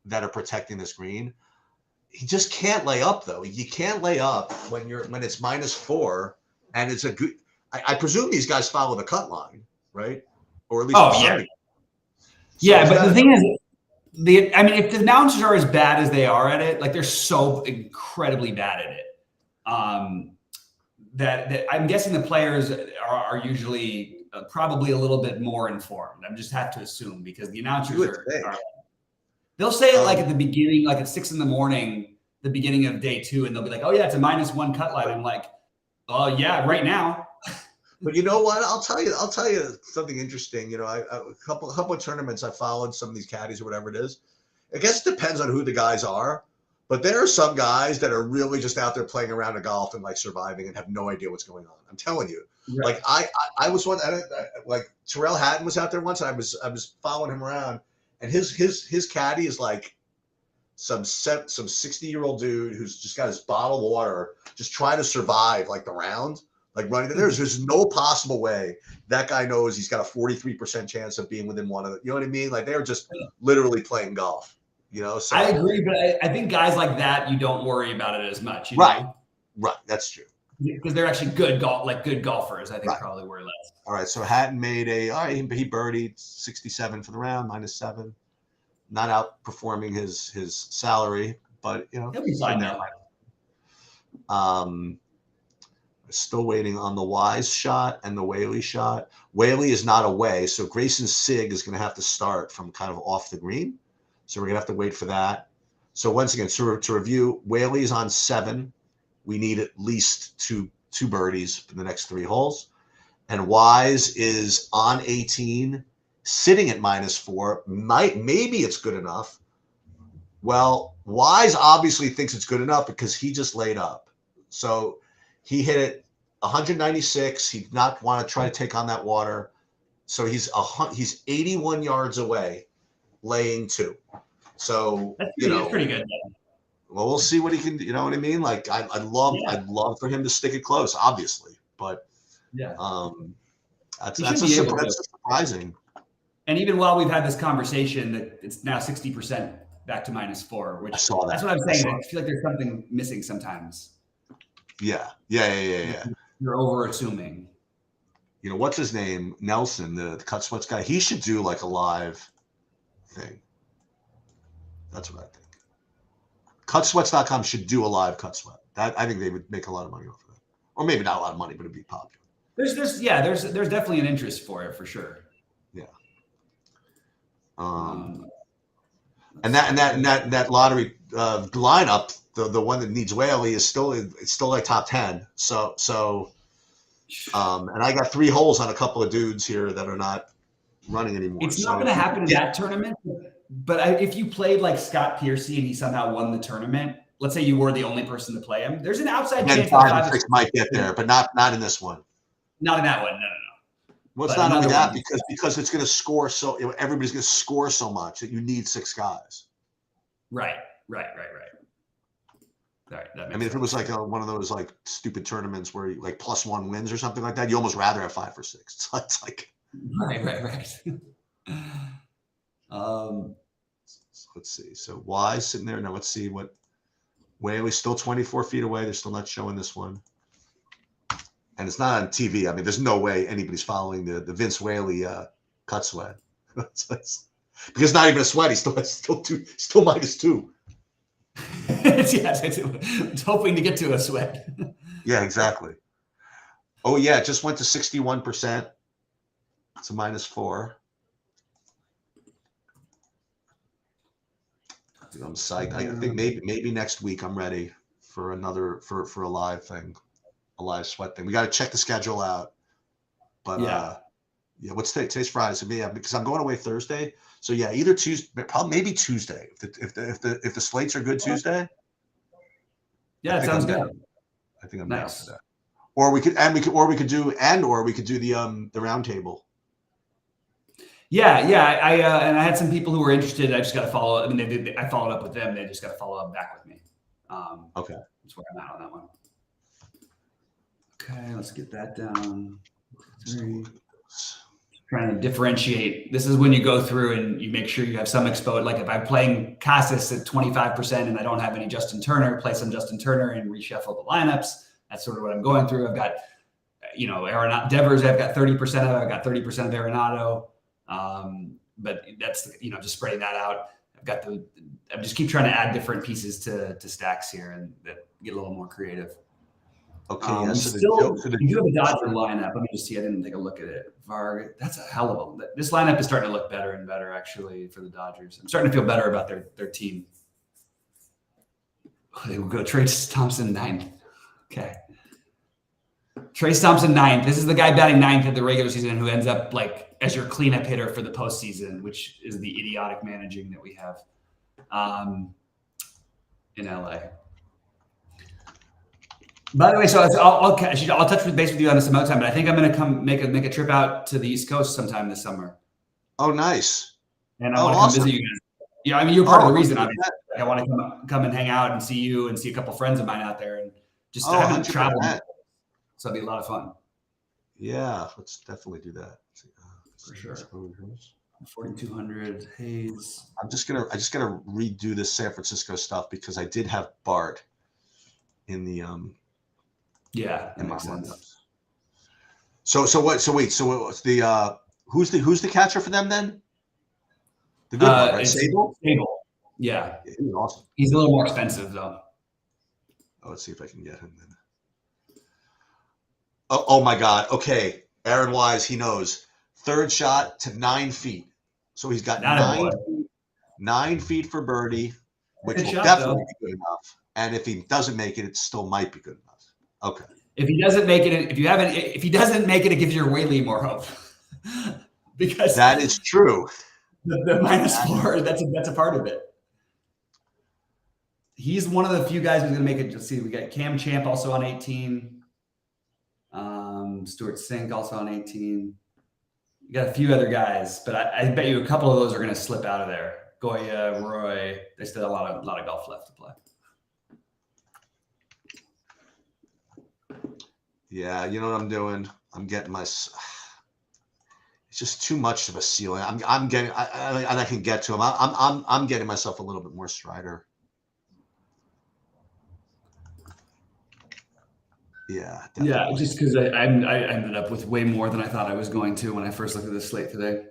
that are protecting this green. He just can't lay up though. You can't lay up when it's -4 and it's a good. I presume these guys follow the cut line, right? Or at least
yeah. So but the thing is, if the announcers are as bad as they are at it, like they're so incredibly bad at it, that I'm guessing the players are usually probably a little bit more informed. I just have to assume because the announcers are they'll say it like at the beginning, like at 6 a.m, the beginning of day 2, and they'll be like, "Oh yeah, it's a -1 cut line." I'm like, "Oh yeah, right now."
But you know what? I'll tell you something interesting. A couple of tournaments I followed, some of these caddies or whatever it is. I guess it depends on who the guys are, but there are some guys that are really just out there playing around a golf and like surviving and have no idea what's going on. I'm telling you. Right. Like I was one. Like Terrell Hatton was out there once, and I was following him around, and his caddy is like some 60-year-old dude who's just got his bottle of water, just trying to survive like the round. Like running, there's no possible way that guy knows he's got a 43% chance of being within one of the, you know what I mean? Like they're just literally playing golf, So
I agree, but I think guys like that, you don't worry about it as much.
Right, that's true.
Because they're actually good golfers. I think probably worry less.
All right, so Hatton made he birdied 67 for the round, -7, not outperforming his salary, but
he'll be fine now.
Still waiting on the Wise shot and the Whaley shot. Whaley is not away, so Grayson Sigg is going to have to start from kind of off the green. So we're going to have to wait for that. So once again, to review, Whaley is on 7. We need at least two birdies for the next 3 holes. And Wise is on 18, sitting at -4. Maybe it's good enough. Well, Wise obviously thinks it's good enough because he just laid up. So he hit it 196. He did not want to try to take on that water. So he's 81 yards away, laying 2. So
that's pretty good.
Well, we'll see what he can. You know what I mean? Like I'd love for him to stick it close, obviously, but that's surprising.
And even while we've had this conversation, that it's now 60% back to -4, which
I saw that.
That's what I'm saying. I feel like there's something missing sometimes.
Yeah.
You're over assuming.
What's his name? Nelson, the Cut Sweats guy. He should do like a live thing. That's what I think. Cutsweats.com should do a live Cut Sweat. I think they would make a lot of money off of it, or maybe not a lot of money, but it'd be popular.
There's definitely an interest for it for sure.
Yeah. And that lottery lineup, the one that needs Whaley is still like top 10. So And I got 3 holes on a couple of dudes here that are not running anymore.
It's
So
not going to happen in that tournament. But if you played like Scott Piercy and he somehow won the tournament, let's say you were the only person to play him, there's an outside
then
chance
5
that
and 6 might get there, but not in this one.
not in that one. No.
Well, it's
But
not only
another
that
one.
because it's going to score so everybody's going to score so much that you need 6 guys.
Right. That makes
I mean, if it was like one of those like stupid tournaments where you, like +1 wins or something like that, you almost rather have 5 or 6. So it's like
right.
So let's see. So Wise sitting there. Now let's see what Whaley's still 24 feet away. They're still not showing this one. And it's not on TV. I mean, there's no way anybody's following the Vince Whaley cut sweat. Because not even a sweat. He's still -2.
It's hoping to get to a sweat.
Yeah, exactly. Oh yeah, it just went to 61%. It's a -4. I'm psyched. I think maybe next week I'm ready for another for a live thing, a live sweat thing. We got to check the schedule out. But yeah, what's today? Today's Friday, so yeah, because I'm going away Thursday. So yeah, either Tuesday, probably maybe Tuesday. If the slates are good Tuesday.
Yeah, it sounds good.
I think I'm down for that. Or we could do the round table.
Yeah. And I had some people who were interested. I just got to follow. I mean, I followed up with them. They just got to follow up back with me.
Okay.
That's where I'm at on that one. Okay, let's get that down. 3. Trying to differentiate. This is when you go through and you make sure you have some exposure. Like if I'm playing Casas at 25% and I don't have any Justin Turner, play some Justin Turner and reshuffle the lineups. That's sort of what I'm going through. I've got, Devers. I've got 30% of it. I've got 30% of Arenado. But that's, just spreading that out. I just keep trying to add different pieces to stacks here and that get a little more creative.
Okay.
We do have a Dodger lineup. Let me just see. I didn't take a look at it. Varg, that's a hell of a. This lineup is starting to look better and better, actually, for the Dodgers. I'm starting to feel better about their team. They will go Trace Thompson 9th. Okay. Trace Thompson 9th. This is the guy batting 9th at the regular season who ends up like as your cleanup hitter for the postseason, which is the idiotic managing that we have in LA. By the way, so I'll touch base with you on this some other time, but I think I'm going to come make a trip out to the East Coast sometime this summer.
Oh, nice!
And I want to come visit you guys. Yeah, I mean, you're part of the reason. I want to come and hang out and see you and see a couple friends of mine out there, and just haven't traveled. So it'll be a lot of fun.
Yeah, let's definitely do that
for sure. 4,200 Hayes.
I just gotta redo this San Francisco stuff because I did have Bart in the
Yeah, that makes sense.
So what's the who's the catcher for them then? The good one, right?
Sable. Yeah.
He's awesome.
He's a little more expensive though.
Oh, let's see if I can get him then. Oh my God. Okay. Aaron Wise, he knows. Third shot to 9 feet. So he's got 9 feet for birdie, which will definitely be good enough. And if he doesn't make it still might be good enough. Okay.
If he doesn't make it, if he doesn't make it, it gives your Whaley more hope. Because
that is true.
The -4, that's a part of it. He's one of the few guys who's going to make it. Let's see, we got Cam Champ also on 18. Stuart Sink also on 18. You got a few other guys, but I bet you a couple of those are going to slip out of there. Goya, Roy, they still have a lot of golf left to play.
Yeah, you know what I'm doing? I'm getting it's just too much of a ceiling. I'm getting, and I can get to him. I'm getting myself a little bit more Strider. Yeah, definitely.
Yeah, just because I ended up with way more than I thought I was going to when I first looked at this slate today.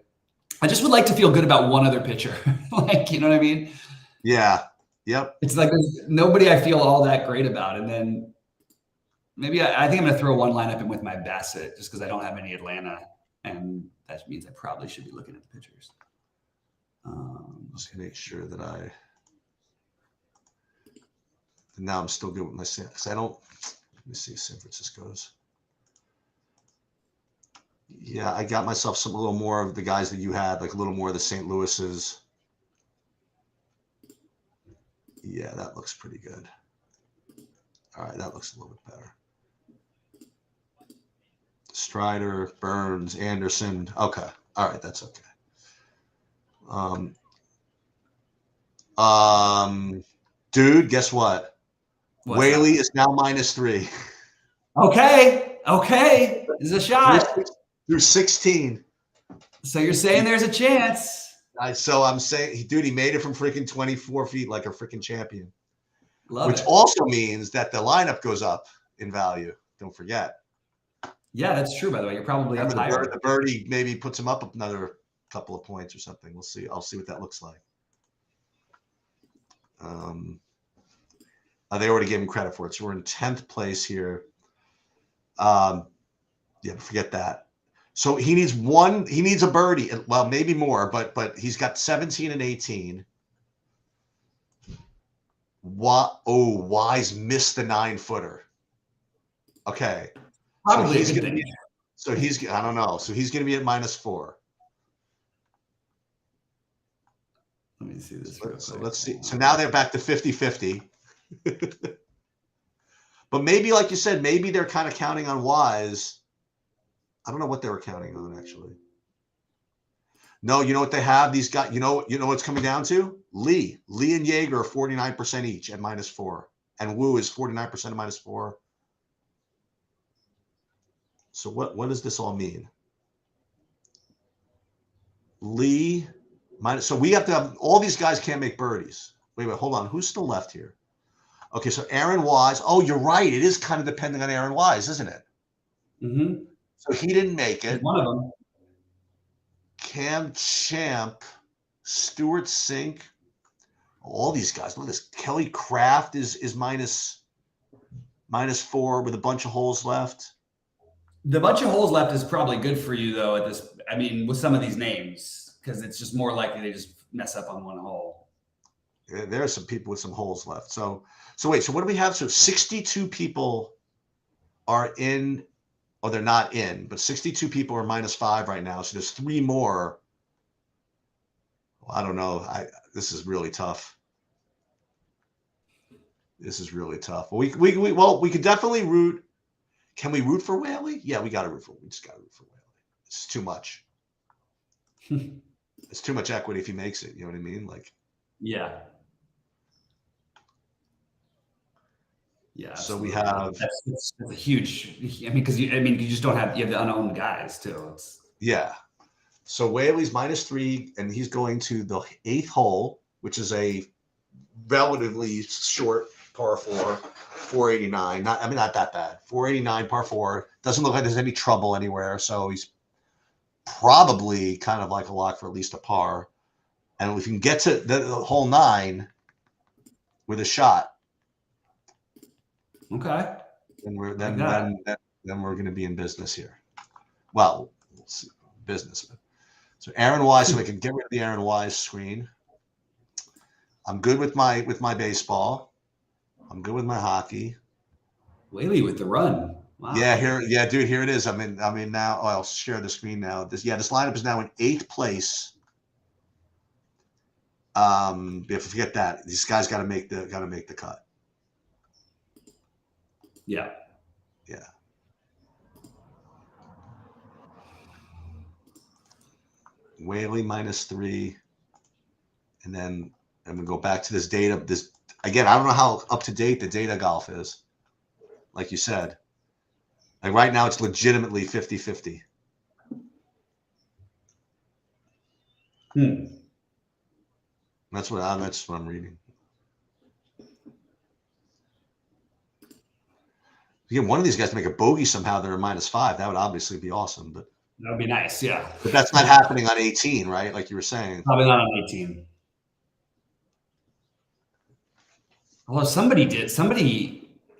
I just would like to feel good about one other pitcher. Like, you know what I mean?
Yeah. Yep.
It's like there's nobody I feel all that great about. And then maybe I think I'm going to throw one lineup in with my Bassett just because I don't have any Atlanta. And that means I probably should be looking at the pitchers.
Just to make sure that now I'm still good with my San. Because I don't. Let me see San Francisco's. Yeah, I got myself a little more of the guys that you had, like a little more of the St. Louis's. Yeah, that looks pretty good. All right, that looks a little bit better. Strider, Burns, Anderson. Okay. All right, that's okay. Dude, guess what?
What's
Whaley
that?
is now -3.
Okay. Okay. There's a shot.
Through 16.
So you're saying there's a chance.
So I'm saying, dude, he made it from freaking 24 feet like a freaking champion.
Love
Which
it.
also means that the lineup goes up in value. Don't forget.
Yeah, that's true, by the way. You're probably up
Remember
higher.
the birdie maybe puts him up another couple of points or something. We'll see. I'll see what that looks like. They already gave him credit for it. So we're in 10th place here. Yeah, forget that. So he needs a birdie. Well, maybe more, but he's got 17 and 18. Wise missed the 9-footer. Okay.
Probably a good thing.
I don't know. So he's going to be at -4.
Let me see this.
So let's see. So now they're back to 50-50. But maybe, like you said, maybe they're kind of counting on Wise. I don't know what they were counting on, actually. No, you know what they have? These guys, you know what's coming down to? Lee and Yeager are 49% each at -4. And Wu is 49% at -4. So what does this all mean? Lee minus. So we have to have all these guys can't make birdies. Wait, hold on. Who's still left here? Okay, so Aaron Wise. Oh, you're right. It is kind of depending on Aaron Wise, isn't it?
Mm-hmm.
So he didn't make it.
One of them.
Cam Champ, Stuart Sink, all these guys. Look at this. Kelly Kraft is -4 with a bunch of holes left.
The bunch of holes left is probably good for you, though. At this, I mean, with some of these names, because it's just more likely they just mess up on one hole.
Yeah, there are some people with some holes left. So wait. So what do we have? So 62 people are in. Oh, they're not in, but 62 people are -5 right now. So there's 3 more. Well, I don't know. This is really tough. This is really tough. Well, we could definitely root. Can we root for Whaley? Yeah, we got to root for. We just got to root for Whaley. It's too much. It's too much equity if he makes it. You know what I mean? Like.
Yeah. Yeah.
So
absolutely.
we have.
That's a huge. I mean, because you just don't have the unowned guys too.
Yeah. So Whaley's -3, and he's going to the 8th hole, which is a relatively short par 4, 489. Not that bad. 489 par 4. Doesn't look like there's any trouble anywhere. So he's probably kind of like a lock for at least a par. And if you can get to the hole 9 with a shot,
Okay.
then we're going to be in business here. Well, we'll see. Business. So Aaron Wise, so I can get rid of the Aaron Wise screen. I'm good with my baseball. I'm good with my hockey.
Whaley with the run. Wow.
Yeah, dude, here it is. I'm in now. Oh, I'll share the screen now. This lineup is now in 8th place. If you forget that, these guys got to make the cut.
Yeah.
Yeah. Whaley -3, and then we go back to this data. This again, I don't know how up to date the data golf is. Like you said, like right now it's legitimately 50-50. That's what I'm reading. Again, one of these guys to make a bogey somehow. They're -5. That would obviously be awesome, but.
That would be nice, yeah.
But that's not happening on 18, right? Like you were saying.
Probably not on 18. Well, somebody did.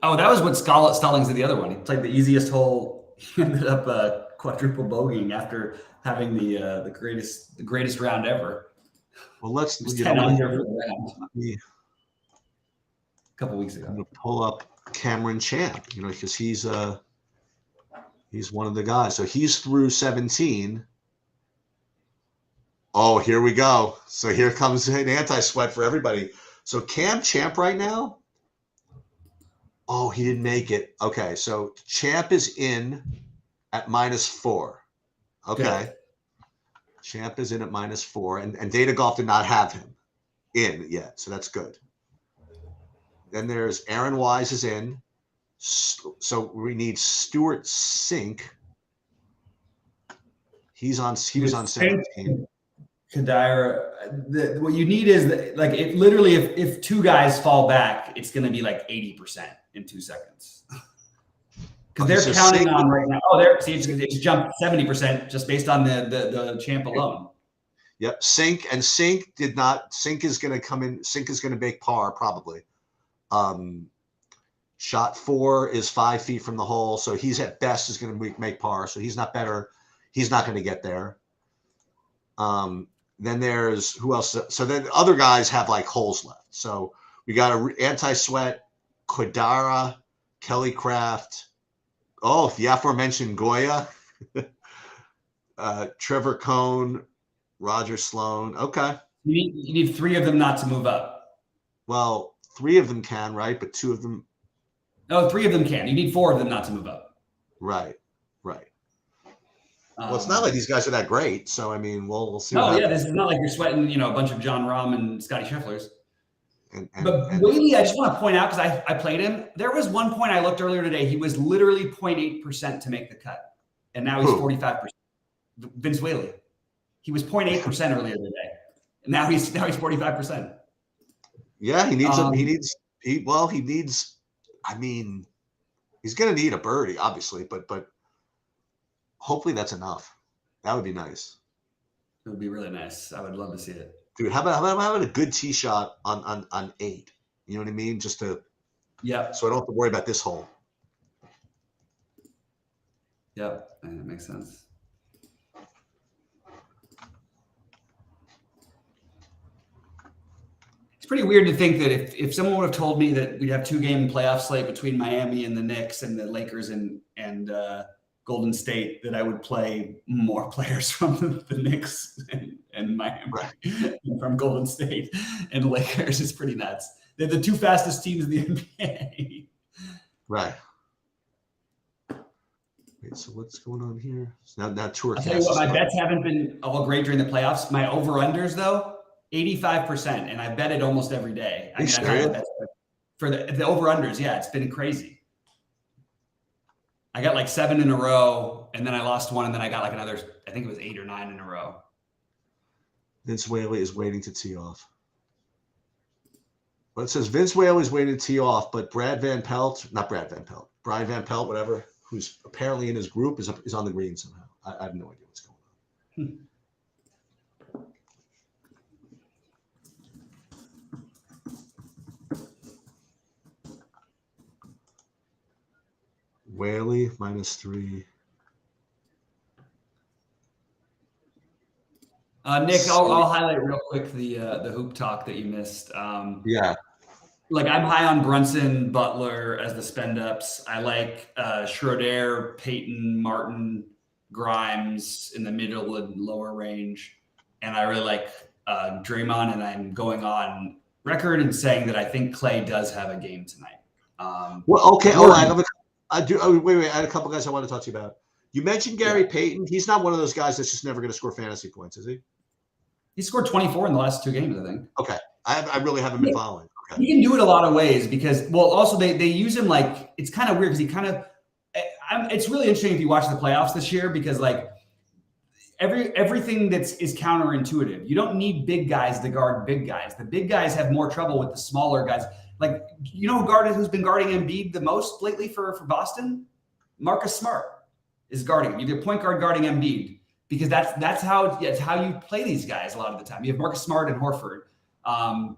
Oh, that was what Stallings did the other one. He played the easiest hole. He ended up quadruple bogeying after having the greatest round ever.
Well, let's
10 under for the round. A couple weeks ago.
I'm gonna pull up Cameron Champ, because he's He's one of the guys. So he's through 17. Oh, here we go. So here comes an anti-sweat for everybody. So Cam Champ right now. Oh, he didn't make it. Okay, so Champ is in at -4. Okay.
Good.
Champ is in at -4. And Data Golf did not have him in yet. So that's good. Then there's Aaron Wise is in. So we need Stuart Sink. He was on 17.
Kadira, what you need is that, like, it literally, if two guys fall back, it's going to be like 80% in 2 seconds. Because they're counting on right now. Oh, it's jumped 70% just based on the champ alone.
Yep, Sink is going to come in. Sink is going to make par probably. Shot 4 is 5 feet from the hole, so he's at best is going to make par. So he's not better. He's not going to get there. Then there's who else? So then other guys have like holes left. So we got a anti-sweat, Kodara, Kelly Craft. Oh, the aforementioned Goya, Trevor Cohn, Roger Sloan. Okay.
You need 3 of them not to move up.
Well, 3 of them can, right? But 2 of them.
No, 3 of them can. You need 4 of them not to move up.
Right. Well, it's not like these guys are that great. So, I mean, we'll see.
No, yeah, this is not like you're sweating, a bunch of John Rahm and Scotty Schefflers. But Whaley, I just want to point out, because I played him. There was one point I looked earlier today. He was literally 0.8% to make the cut. And now he's 45%. Vince Whaley. He was 0.8% earlier today. And now he's 45%.
Yeah, he needs I mean, he's going to need a birdie, obviously, but hopefully that's enough. That would be nice.
It would be really nice. I would love to see it.
Dude, how about a good tee shot on 8? You know what I mean? Just to so I don't have to worry about this hole.
Yep, that makes sense. It's pretty weird to think that if someone would have told me that we'd have 2-game playoff slate between Miami and the Knicks and the Lakers and Golden State, that I would play more players from the Knicks and Miami, and from Golden State and the Lakers. It's pretty nuts. They're the 2 fastest teams in the NBA.
Right. Wait, so what's going on here? So now tour.
I'll tell you what, my bets haven't been all great during the playoffs. My over-unders, though, 85%, and I bet it almost every day. I mean, I've had bets for the over-unders. Yeah, it's been crazy. I got like 7 in a row, and then I lost 1, and then I got like another, I think it was 8 or 9 in a row.
Vince Whaley is waiting to tee off. Well, it says Vince Whaley is waiting to tee off, but Brian Van Pelt, whatever, who's apparently in his group, is on the green somehow. I have no idea what's going on. Whaley -3.
Nick, I'll highlight real quick the hoop talk that you missed.
Yeah.
Like, I'm high on Brunson, Butler as the spend ups. I like Schroeder, Peyton, Martin, Grimes in the middle and lower range, and I really like Draymond. And I'm going on record and saying that I think Clay does have a game tonight.
Well, okay. Oh, I do. Oh, wait. I had a couple guys I want to talk to you about. You mentioned Gary Payton. He's not one of those guys that's just never going to score fantasy points, is he?
He scored 24 in the last 2 games, I think.
Okay. I really haven't been following. Okay.
He can do it a lot of ways because, well, also they use him like, it's kind of weird because he kind of, it's really interesting if you watch the playoffs this year because like everything is counterintuitive. You don't need big guys to guard big guys. The big guys have more trouble with the smaller guys. Like, who's been guarding Embiid the most lately for Boston? Marcus Smart is guarding him. Either point guard guarding Embiid, because that's how you play these guys a lot of the time. You have Marcus Smart and Horford. And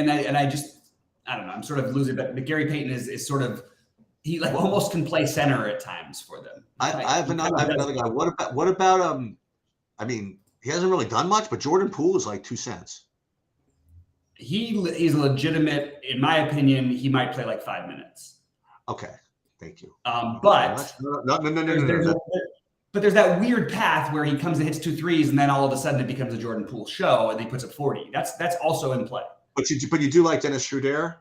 I don't know. I'm sort of losing, but Gary Payton is sort of, he like almost can play center at times for them.
I have another guy. What about I mean, he hasn't really done much, but Jordan Poole is like 2 cents.
He's legitimate, in my opinion. He might play like 5 minutes.
Okay, Thank you.
But
No.
but there's that weird path where he comes and hits 2 threes, and then all of a sudden it becomes a Jordan Poole show, and he puts up 40. That's also in play.
But you do like Dennis Schroeder?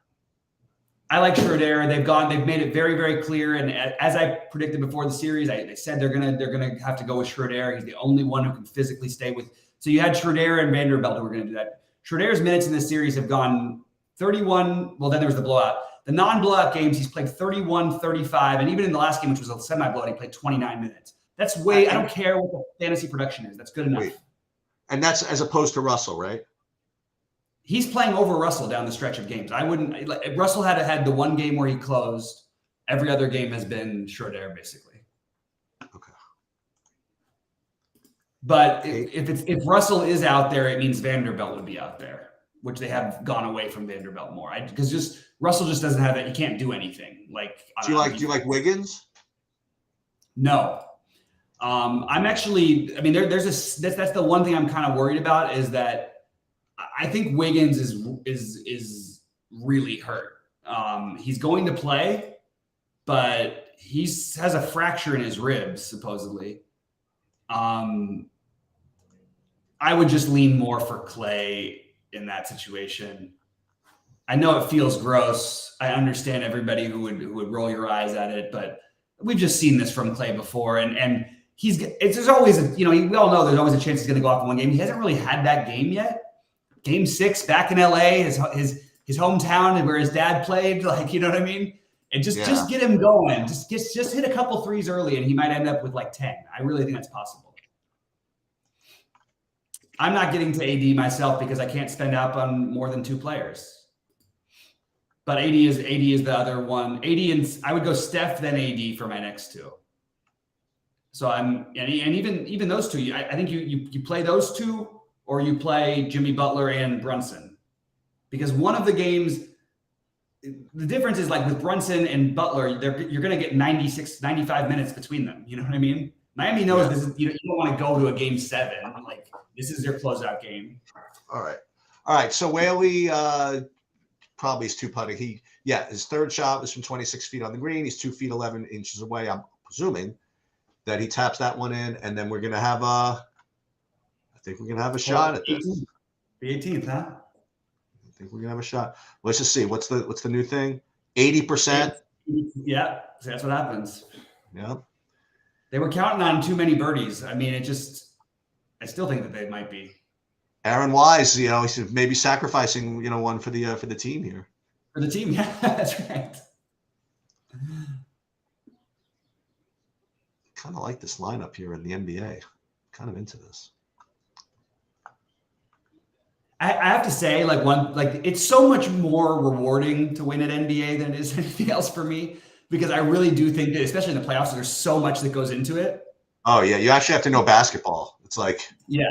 I like Schroeder. They've made it very, very clear. And as I predicted before the series, they said they're gonna have to go with Schroeder. He's the only one who can physically stay with. So you had Schroeder and Vanderbilt who were going to do that. Schroeder's minutes in this series have gone 31. Well, then there was the blowout. The non-blowout games, he's played 31, 35, and even in the last game, which was a semi-blowout, he played 29 minutes. That's I don't care what the fantasy production is. That's good enough.
Wait. And that's as opposed to Russell, right?
He's playing over Russell down the stretch of games. I wouldn't. Russell had the one game where he closed. Every other game has been Schroeder, basically.
Okay.
But if Russell is out there, it means Vanderbilt would be out there, which they have gone away from Vanderbilt more. Because just Russell just doesn't have that. He can't do anything. Do
you like Wiggins?
No. I'm actually. I mean, that's the one thing I'm kind of worried about is that I think Wiggins is really hurt. He's going to play, but he has a fracture in his ribs supposedly. I would just lean more for Clay in that situation. I know it feels gross. I understand everybody who would roll your eyes at it, but we've just seen this from Clay before, and there's always we all know there's always a chance he's going to go off in one game. He hasn't really had that game yet. Game 6 back in LA, his hometown where his dad played, you know what I mean? And just get him going. Just hit a couple threes early and he might end up with 10. I really think that's possible. I'm not getting to AD myself because I can't spend up on more than 2 players. But AD is the other one. AD and I would go Steph then AD for my next 2. So even those 2, I think you play those 2 or you play Jimmy Butler and Brunson, because one of the games, the difference is with Brunson and Butler, you're going to get 96, 95 minutes between them. You know what I mean? Miami knows this is, you don't want to go to a game 7. This is their closeout game. All
right. So Whaley probably is 2 putting. His third shot was from 26 feet on the green. He's 2 feet 11 inches away. I'm presuming that he taps that one in, and then we're going to have I think we're going to have a shot at this.
The 18th, huh?
I think we're going to have a shot. Let's just see. What's the new thing? 80%?
Yeah, that's what happens.
Yeah.
They were counting on too many birdies. I mean, I still think that they might be.
Aaron Wise, he's maybe sacrificing, one for the team here.
For the team, yeah, that's right.
Kind of like this lineup here in the NBA. Kind of into this.
I have to say, it's so much more rewarding to win at NBA than it is anything else for me, because I really do think that, especially in the playoffs, there's so much that goes into it.
Oh yeah, you actually have to know basketball. It's
yeah.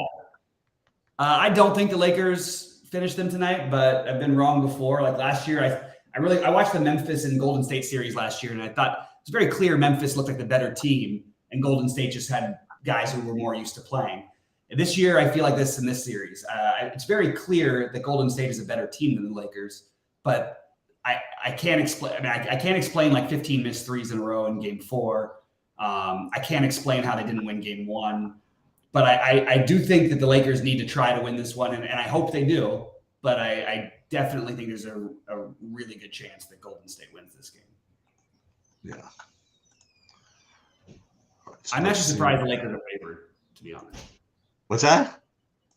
I don't think the Lakers finished them tonight, but I've been wrong before. Last year, I watched the Memphis and Golden State series last year, and I thought it was very clear Memphis looked like the better team, and Golden State just had guys who were more used to playing. This year, I feel like this in this series. It's very clear that Golden State is a better team than the Lakers, but I can't explain. I mean, I can't explain 15 missed threes in a row in Game 4. I can't explain how they didn't win Game 1, but I do think that the Lakers need to try to win this one, and I hope they do. But I definitely think there's a really good chance that Golden State wins this game.
Yeah. Right, so
I'm actually surprised the Lakers are favored, to be honest.
What's that?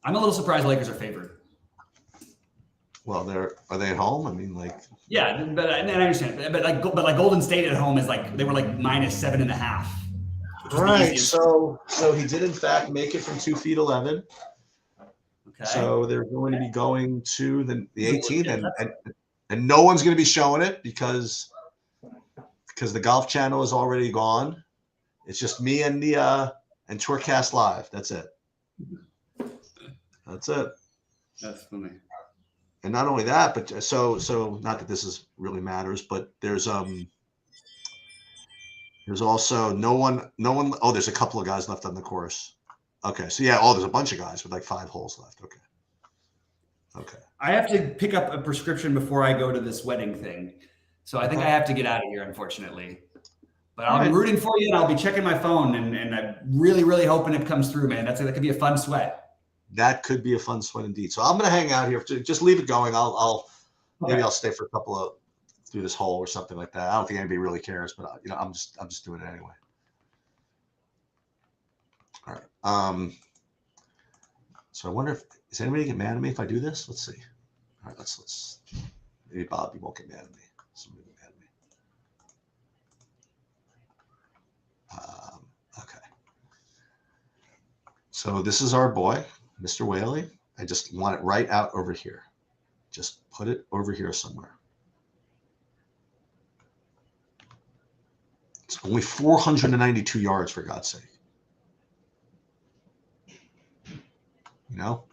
I'm a little surprised the Lakers are favored.
Well, are they at home? I mean,
yeah, but I understand. But Golden State at home is they were -7.5.
All right, so he did in fact make it from 2 feet 11.
Okay.
So they're going to be going to the 18th, and no one's going to be showing it because the Golf Channel is already gone. It's just me and and Tourcast Live. That's it. That's it.
That's funny.
And not only that, but so not that this really matters, but there's also no one. Oh, there's a couple of guys left on the course. Okay, so yeah, there's a bunch of guys with 5 holes left. Okay.
I have to pick up a prescription before I go to this wedding thing, so I think I have to get out of here, unfortunately. But
All
I'll be
right.
rooting for you, and I'll be checking my phone, and I'm really, really hoping it comes through, man. That could be a fun sweat.
That could be a fun sweat indeed. So I'm going to hang out here. Just leave it going. Maybe
Okay.
I'll stay for a couple of through this hole or something like that. I don't think anybody really cares, but I'm just doing it anyway. All right. So I wonder if is anybody get mad at me if I do this? Let's see. All right. Let's. Maybe Bob, you won't get mad at me. Somebody get mad at me. Okay. So this is our boy, Mr. Whaley. I just want it right out over here. Just put it over here somewhere. It's only 492 yards, for God's sake. You know?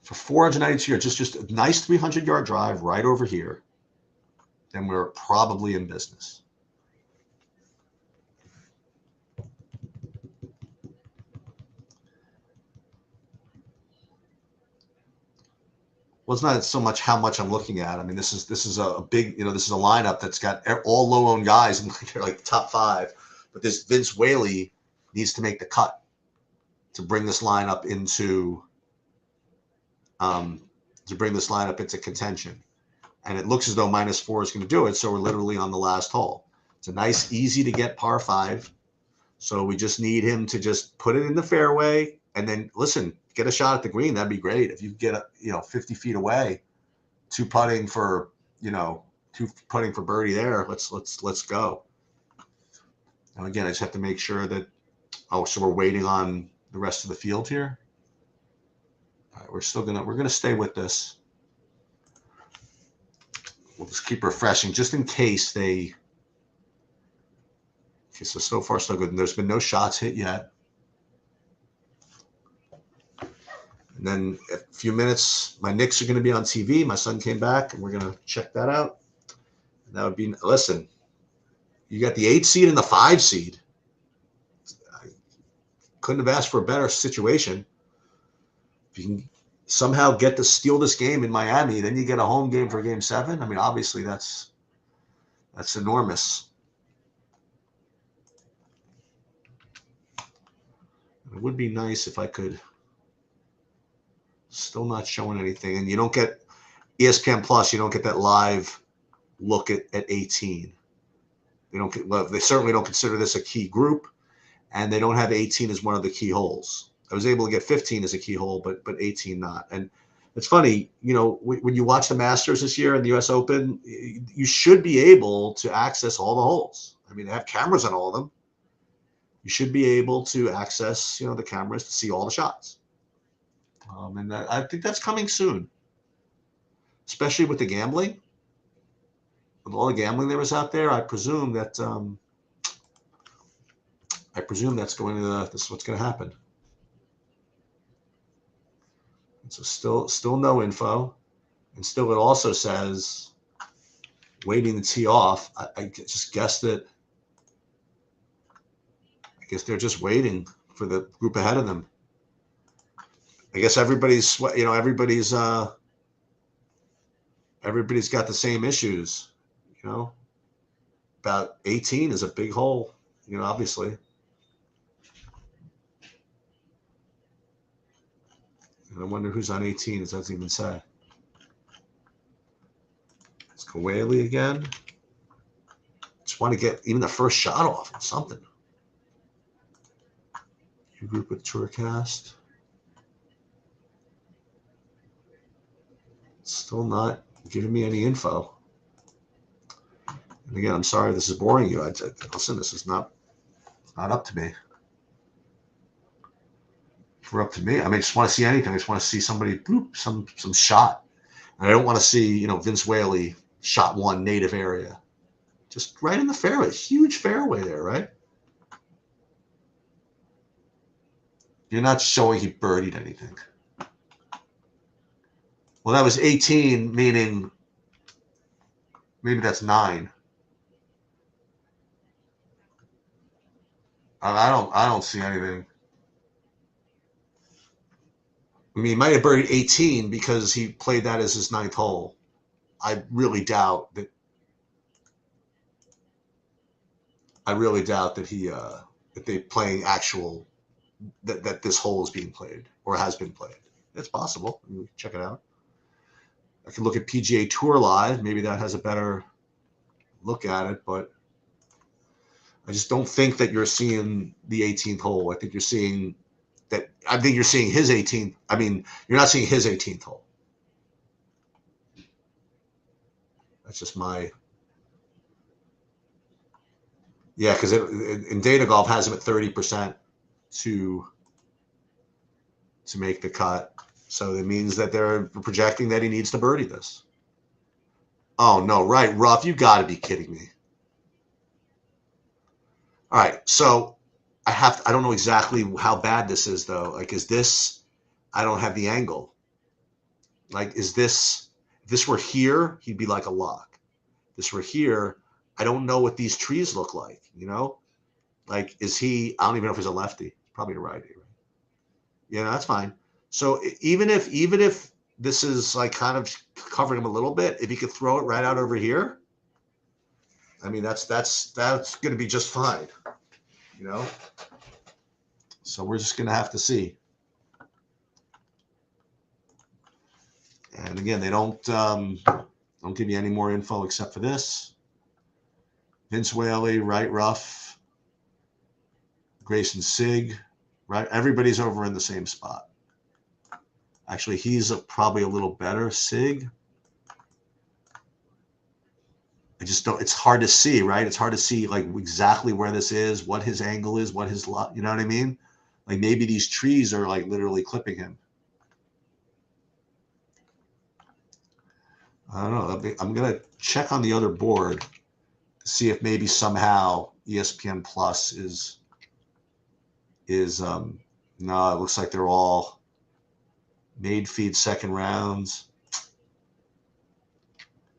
For 492 yards, just a nice 300-yard drive right over here, then we're probably in business. Well, it's not so much how much I'm looking at. I mean, this is a big, this is a lineup that's got all low-owned guys, and they're like top 5. But this Vince Whaley needs to make the cut to bring this lineup into contention. And it looks as though -4 is going to do it. So we're literally on the last hole. It's a nice, easy to get par 5. So we just need him to just put it in the fairway and then listen, get a shot at the green. That'd be great. If you get 50 feet away, two putting for birdie there. Let's go. And again, I just have to make sure that, so we're waiting on the rest of the field here. All right, we're going to stay with this. We'll just keep refreshing just in case they. Okay, so far so good. And there's been no shots hit yet. And then a few minutes, my Knicks are going to be on TV. My son came back, and we're going to check that out. And that would be, listen, you got the 8 seed and the 5 seed. I couldn't have asked for a better situation. If you can somehow get to steal this game in Miami, then you get a home game for Game 7. I mean, obviously that's enormous. It would be nice if I could. Still not showing anything, and you don't get ESPN Plus. You don't get that live look at 18. They certainly don't consider this a key group, and they don't have 18 as one of the key holes. I was able to get 15 as a key hole, but 18 not. And it's funny, when you watch the Masters this year and the U.S. Open, you should be able to access all the holes. I mean, they have cameras on all of them. You should be able to access, the cameras to see all the shots. And I think that's coming soon, especially with the gambling. With all the gambling there was out there, I presume that that's this is what's going to happen. And so still no info, and still it also says waiting to tee off. I just guess that. I guess they're just waiting for the group ahead of them. I guess everybody's everybody's got the same issues. About 18 is a big hole. Obviously. And I wonder who's on 18. It doesn't even say. Let's go Whaley again. Just want to get even the first shot off or something. You group with Tourcast. Still not giving me any info. And again, I'm sorry this is boring you. Listen, this is not up to me. If we're up to me, I just want to see anything. I just want to see somebody, some shot. And I don't want to see, Vince Whaley shot one native area. Just right in the fairway. Huge fairway there, right? You're not showing he birdied anything. Well, that was 18, meaning maybe that's 9. I don't see anything. I mean, he might have birdied 18 because he played that as his 9th hole. I really doubt that. I really doubt that that they playing actual that this hole is being played or has been played. It's possible. Check it out. I can look at PGA Tour Live. Maybe that has a better look at it, but I just don't think that you're seeing the 18th hole. I think you're seeing his 18th. I mean, you're not seeing his 18th hole. That's just my. Yeah, because in Data Golf has him at 30% to make the cut. So it means that they're projecting that he needs to birdie this. Oh, no, right, Ruff, you got to be kidding me. All right, so I don't know exactly how bad this is, though. Like, is this, I don't have the angle. Like, is this, if this were here, he'd be like a lock. If this were here, I don't know what these trees look like, you know? Like, is he, I don't even know if he's a lefty. Probably a righty, right? Yeah, that's fine. So even if this is like kind of covering him a little bit, if he could throw it right out over here, I mean, that's going to be just fine, you know? So we're just going to have to see. And again, they don't give you any more info except for this. Vince Whaley, right rough. Grayson Sig, right? Everybody's over in the same spot. Actually, he's probably a little better, Sig. I just don't, it's hard to see, right? It's hard to see like exactly where this is, what his angle is, what his lot, you know what I mean? Like maybe these trees are like literally clipping him. I don't know. I'm going to check on the other board to see if maybe somehow ESPN Plus is no, it looks like they're all made feed second rounds.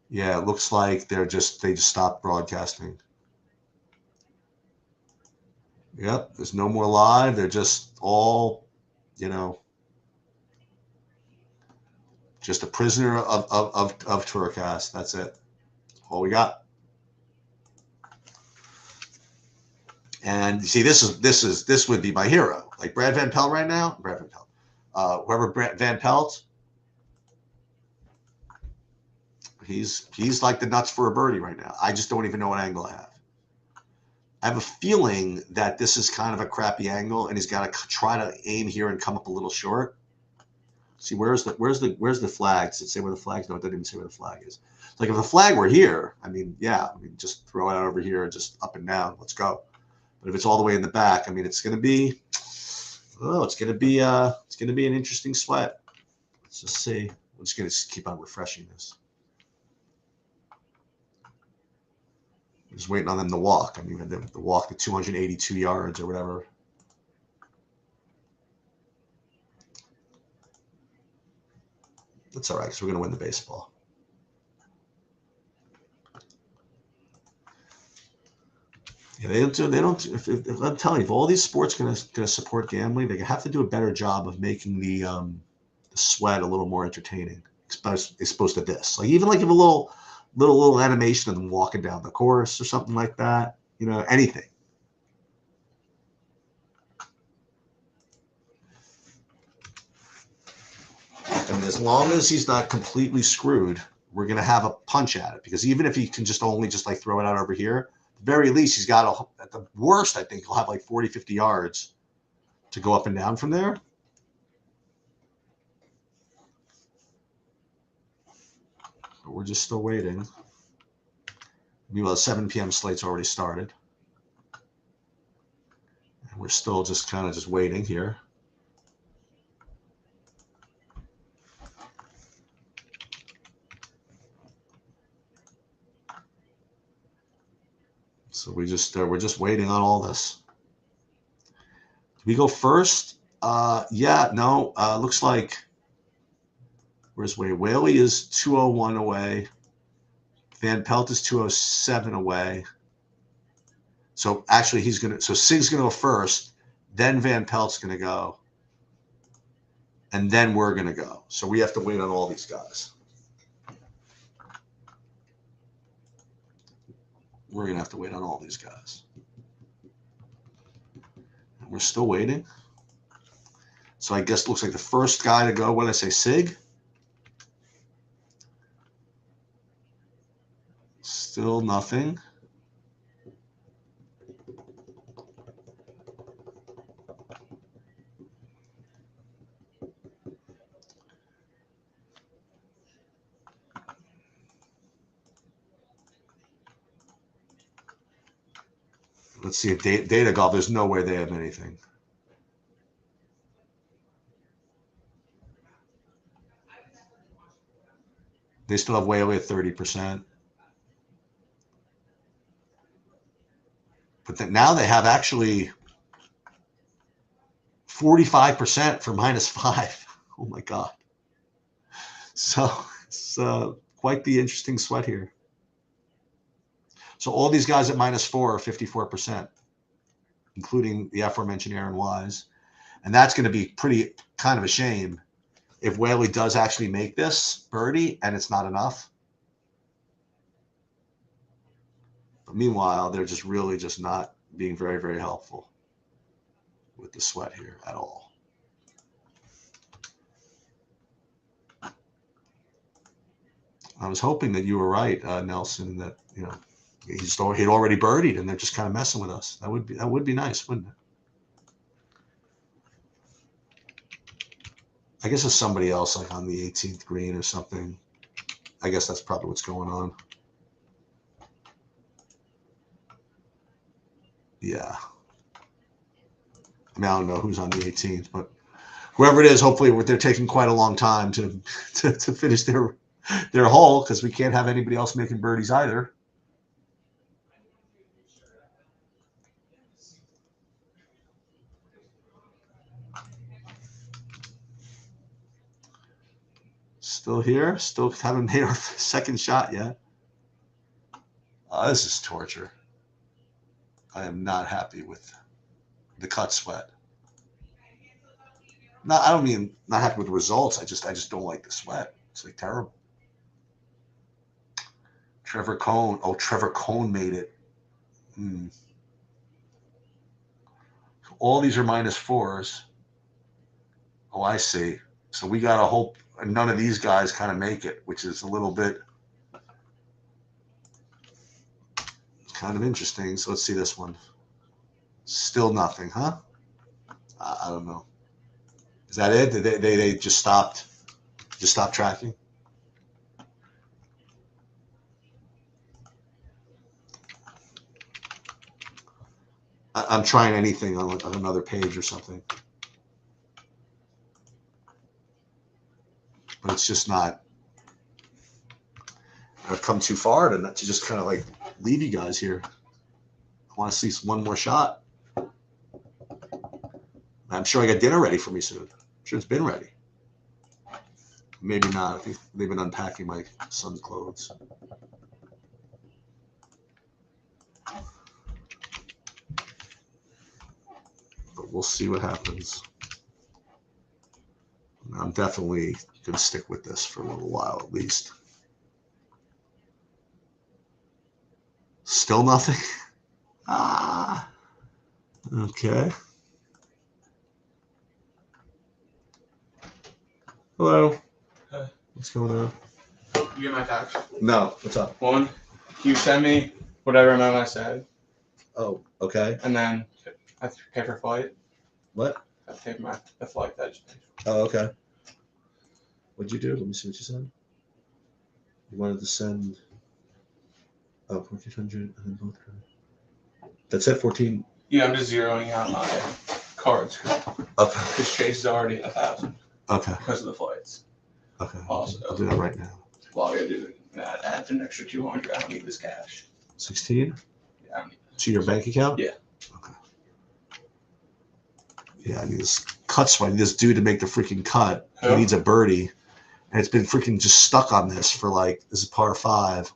Yeah, it looks like they just stopped broadcasting. Yep, there's no more live. They're just all, you know, just a prisoner of Tourcast. That's it. All we got. And see, this would be my hero. Like Brad Van Pelt right now. Brad Van Pelt. Whoever Van Pelt. He's like the nuts for a birdie right now. I just don't even know what angle I have. I have a feeling that this is kind of a crappy angle, and he's got to try to aim here and come up a little short. See, where's the flag? Does it say where the flag is? No, it doesn't even say where the flag is. Like if the flag were here, I mean, yeah, I mean, just throw it out over here, just up and down. Let's go. But if it's all the way in the back, I mean, it's going to be an interesting sweat. Let's just see. I'm just going to keep on refreshing this. Just waiting on them to walk. I mean, the walk to 282 yards or whatever. That's all right, because we're going to win the baseball. Yeah, they don't. If I'm telling you, if all these sports going to support gambling, they have to do a better job of making the sweat a little more entertaining. Exposed to this, like even like if a little animation of them walking down the course or something like that, you know, anything. I mean, as long as he's not completely screwed, we're going to have a punch at it, because even if he can just like throw it out over here, at the very least, he's got at the worst, I think he'll have like 40, 50 yards to go up and down from there. But we're just still waiting. Meanwhile, the 7 p.m. slate's already started. And we're still just kind of just waiting here. So we're just waiting on all this. Do we go first? Yeah, no. Looks like where's Whaley? Whaley is 201 away. Van Pelt is 207 away. So actually Sig's gonna go first, then Van Pelt's gonna go, and then we're gonna go. So we have to wait on all these guys. We're gonna have to wait on all these guys. We're still waiting. So I guess it looks like the first guy to go, what did I say, Sig? Still nothing. Let's see if Data Golf, there's no way they have anything. They still have Whaley at 30%. But then now they have actually 45% for -5. Oh my God. So it's quite the interesting sweat here. So all these guys at -4 are 54%, including the aforementioned Aaron Wise. And that's going to be pretty kind of a shame if Whaley does actually make this birdie and it's not enough. But meanwhile, they're just really just not being very, very helpful with the sweat here at all. I was hoping that you were right, Nelson, that, you know, he'd already birdied and they're just kind of messing with us. That would be nice, wouldn't it? I guess it's somebody else like on the 18th green or something. I guess that's probably what's going on. Yeah. I mean, I don't know who's on the 18th, but whoever it is, hopefully they're taking quite a long time to finish their hole, because we can't have anybody else making birdies either. Still here. Still haven't made our second shot yet. Oh, this is torture. I am not happy with the cut sweat. No, I don't mean not happy with the results. I just don't like the sweat. It's like terrible. Trevor Cone. Oh, Trevor Cone made it. All these are -4s. Oh, I see. So we got to hope none of these guys kind of make it, which is a little bit kind of interesting. So let's see this one. Still nothing, huh? I don't know. Is that it? They just stopped tracking? I'm trying anything on another page or something. But it's just not. I've come too far to just kind of like leave you guys here. I want to see one more shot. I'm sure I got dinner ready for me soon. I'm sure it's been ready. Maybe not. I think they've been unpacking my son's clothes. But we'll see what happens. I'm definitely going to stick with this for a little while at least. Still nothing? Okay. Hello.
Hey.
What's going on?
You get my text?
No. What's up?
One, you send me whatever amount I said,
Oh, okay.
and then I have to pay for flight.
What?
I have to pay for the flight that I just paid for.
Oh, okay. What'd you do? Let me see what you said. You wanted to send 1,400 and then both. That said 14.
Yeah, I'm just zeroing out my cards
Okay.
because Chase is already 1,000
Okay.
because of the flights.
Okay.
Also,
I'll do that right now.
well, I gotta do that. Add an extra 200. I don't need this cash.
16?
Yeah, I don't need
To your bank account?
Yeah.
Okay. Yeah, I need this cut sweat. I need this dude to make the freaking cut. He
Who?
needs a birdie. And it's been freaking just stuck on this for like, this is par 5.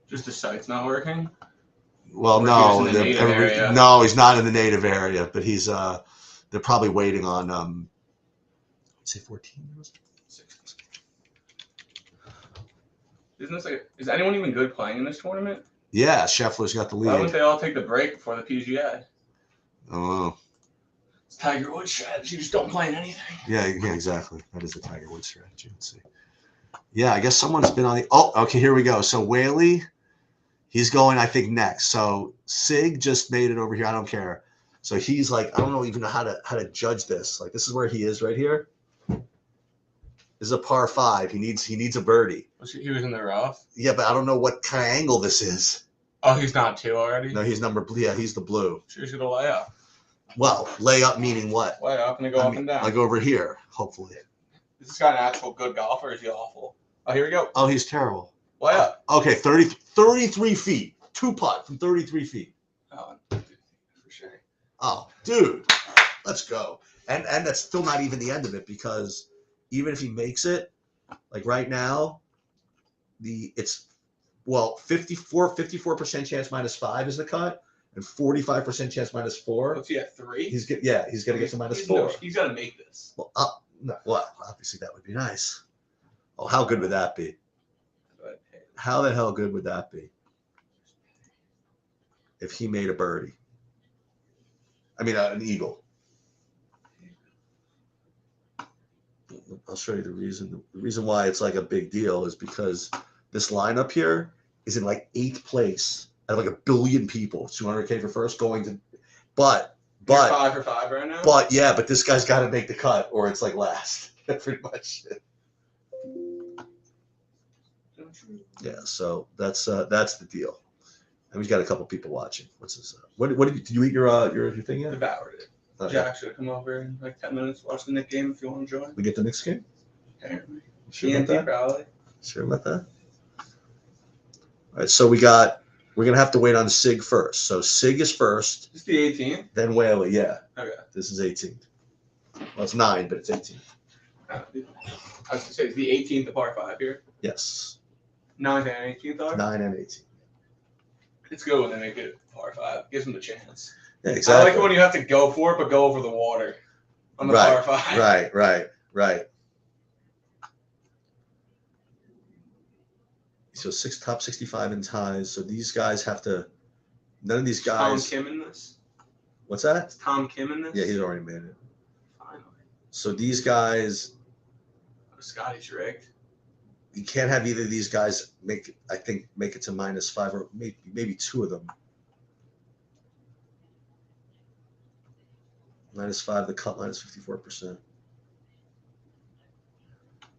Just the site's not working.
Well,
Or
no,
he was in the native area.
no, he's not in the native area, but he's they're probably waiting on say 14.
6. Isn't this like? Is anyone even good playing in this tournament?
Yeah, Scheffler's got the
Why wouldn't
lead.
they all take the break before the PGA?
Oh,
It's Tiger Woods' strategy. Just don't play anything.
yeah, exactly. That is the Tiger Woods strategy. Let's see. Yeah, I guess someone's been on the. Oh, okay, here we go. So Whaley, he's going, I think, next. So Sig just made it over here. I don't care. So he's like, I don't know even know how to judge this. Like, this is where he is right here. This is a par 5. He needs a birdie.
He was in the rough.
Yeah, but I don't know what kind of angle this is.
Oh, he's not 2 already?
No, he's he's the blue.
Sure, he's going to lay up.
Well, lay up meaning what?
Lay up and then go up and down.
Like over here, hopefully.
Is this guy an actual good golfer or is he awful? Oh, here we go.
Oh, he's terrible.
Lay up.
Okay, 33 feet. 2-putt from 33 feet.
Oh, for sure.
Oh, dude, let's go. And that's still not even the end of it, because even if he makes it, like right now, it's 54% chance -5 is the cut, and 45% chance -4.
What's he at 3?
He's gonna get to -4.
He's got to make this.
Well, no, well, obviously that would be nice. Oh, how good would that be? How the hell good would that be if he made a birdie? I mean, an eagle. I'll show you the reason. The reason why it's like a big deal is because this lineup here is in like 8th place out of like 1 billion people. 200K for first, going to, but
You're 5 for 5 right now.
but this guy's got to make the cut or it's like last. Pretty much. Yeah, so that's the deal. And we've got a couple people watching. What's this? What did you eat your thing yet?
Devoured it.
Oh,
Jack should come over in like 10 minutes, watch the Knicks game if you want to join.
We get the Knicks game?
Apparently.
Sure about that?
Probably.
Sure about that? All right, so we're gonna have to wait on Sig first. So Sig is first,
It's the 18th.
then Whaley. Yeah,
Okay.
this is 18th. Well, it's 9, but it's 18th.
I was going to say, it's the 18th, the par 5 here.
Yes,
9th and 18th are?
9 and 18.
It's good when they make it par 5. Gives them the chance.
Yeah,
I
exactly.
like it when you have to go for it, but go over the water on the par 5.
Right. So top 65 in ties. So these guys have to. None of these
Tom
guys.
Kim in this?
What's that?
Is Tom Kim in this?
Yeah, he's already made it.
Finally.
So these guys,
Scotty's rigged.
you can't have either of these guys make it to -5, or maybe 2 of them. -5, the cut -54%.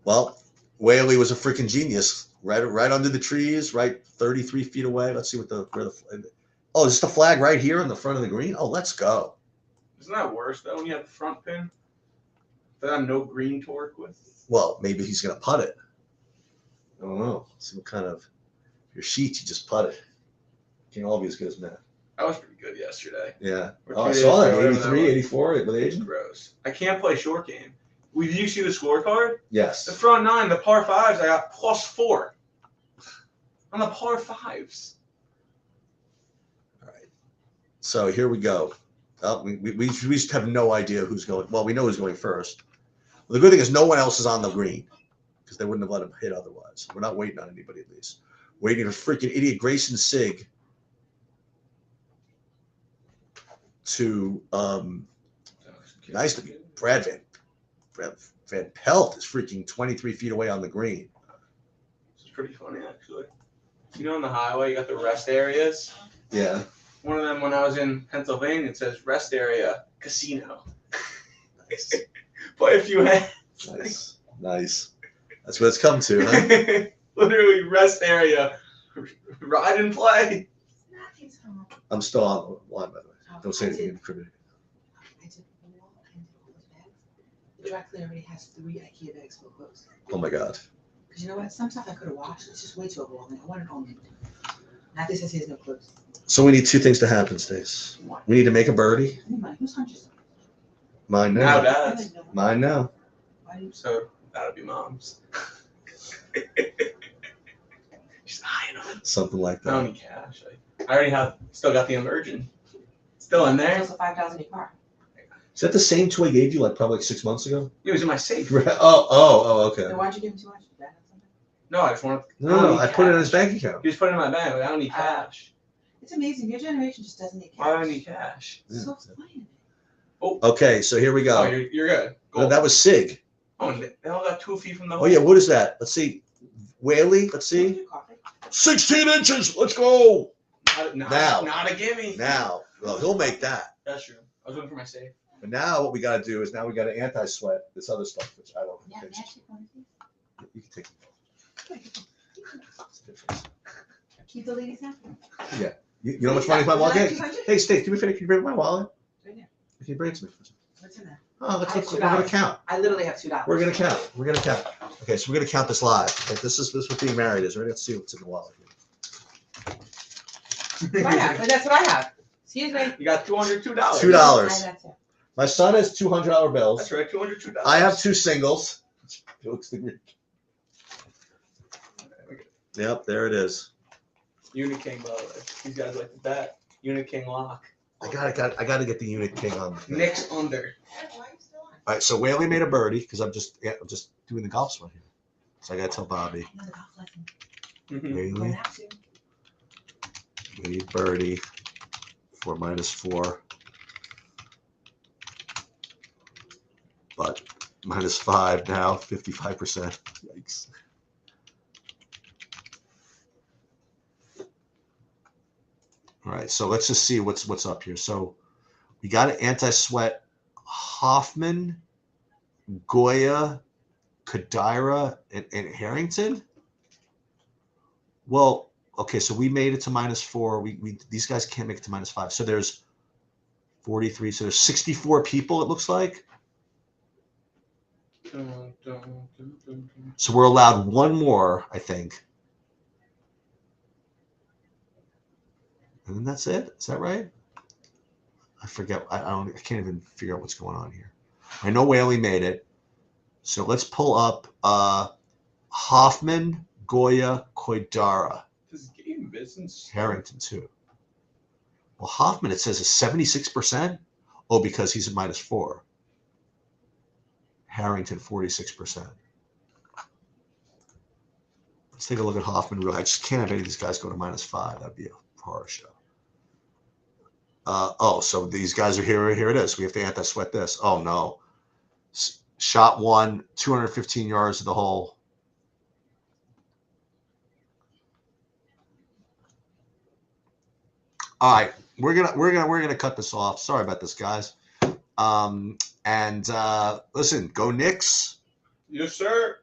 Well, Whaley was a freaking genius. Right under the trees, right 33 feet away. Let's see oh, is this the flag right here in the front of the green? Oh, let's go.
Isn't that worse though when you have the front pin? That I have no green to work with.
Well, maybe he's gonna putt it. I don't know. See what kind of your sheets you just putt it. Can't all be as good as Matt.
That was pretty good yesterday.
Yeah.
Or
Oh, I
2
saw
days
that.
ago,
83,
whatever
84 with Agent.
Gross. I can't play short game. Did you see the scorecard?
Yes.
The front 9, the par 5s, I got +4 on the par 5s.
All right. So here we go. We just have no idea who's going. Well, we know who's going first. Well, the good thing is no one else is on the green because they wouldn't have let him hit otherwise. We're not waiting on anybody at least. Waiting for freaking idiot Grayson Sig to nice to be Brad Van Pelt is freaking 23 feet away on the green.
This is pretty funny actually. You know on the highway you got the rest areas?
Yeah.
One of them when I was in Pennsylvania it says rest area casino.
Nice.
Play a few hands.
Nice. That's what it's come to, huh?
Literally rest area. Ride and play.
I'm still on the line, by the way. Don't say anything incriminating.
I took the wall and did all those bags. The dry cleaner already has 3 IKEA bags full of clothes.
Oh my God.
Because you know what? Some stuff I could have washed. It's just way too overwhelming. I want it all empty. Now this says he has no clothes.
So we need 2 things to happen, Stace. We need to make a birdie.
I need money. Whose hunch is it?
Mine
Now
now.
dad's.
Mine now.
Why do you
So that'll be mom's. She's eyeing on it.
Something like
I don't
that.
need cash. I already still got the immersion. Still in there.
There's a $5,000 in your car.
Is that the same toy I gave you like probably like 6 months ago?
It was in my safe.
Oh, okay.
Then why'd you give him too much? Did that have something?
No, I just want.
No, I put it in his
cash.
bank account.
You just put it in my bank. Like, I don't need cash.
It's amazing. Your generation just doesn't need cash.
Why do I need cash?
So funny.
Okay, so here we
Oh,
go.
you're good.
No,
Gold.
that was Sig.
Oh, and they all got 2 feet from the.
Oh yeah, what is that? Let's see. Whaley, let's
Can you
see.
do coffee?
16 inches. Let's go.
Not a gimme.
Now, well, he'll make that.
That's true. I was looking for my safe.
But now what we got to do is now we got to anti-sweat this other stuff, which I don't
Yeah,
think.
magic one of these.
You can take it. It's a difference.
Keep the ladies happy.
You know how much money is my wallet?
Would you
Hey,
like 200?
hey, Steve, can you bring my wallet?
Right there.
Can you bring it to me?
What's in there?
Oh, let's
I have
look. We're gonna
$2.
count.
I literally have $2.
We're gonna count. We're gonna count. Okay, so we're gonna count this live. Okay, this is what being married is. We're gonna see what's in the wallet.
That's what I have. That's what I have. Excuse me.
You got $202.
$2.
That's it.
My son has $200 bills.
That's right, $202.
I have 2 singles. Felix the Greek. Yep, there it is.
Unit King, by the way. These guys like to bet. Unit King lock.
I gotta get the unit king on.
Nick's under.
Why are you still on?
All right, so Whaley made a birdie because I'm just doing the golf swing here. So I gotta tell Bobby.
Another golf lesson.
Mhm.
Whaley
Don't have to.
made birdie for -4, but -5 now, 55%. Yikes. All right, so let's just see what's up here. So we got an anti-sweat Hoffman, Goya, Kadira, and Harrington. Well, okay, so we made it to -4. We these guys can't make it to -5. So there's 43. So there's 64 people. It looks like. So we're allowed one more, I think. And then that's it. Is that right? I forget. I can't even figure out what's going on here. I know Whaley made it. So let's pull up Hoffman, Goya, Koidara.
This game business.
Harrington too. Well, Hoffman, it says is 76%. Oh, because he's at -4. Harrington, 46%. Let's take a look at Hoffman. I just can't have any of these guys go to -5. That'd be a horror show. So these guys are here. Here it is. We have to anti-sweat this. Oh no. Shot 1, 215 yards to the hole. All right, we're gonna cut this off. Sorry about this, guys. Listen, go Knicks.
Yes, sir.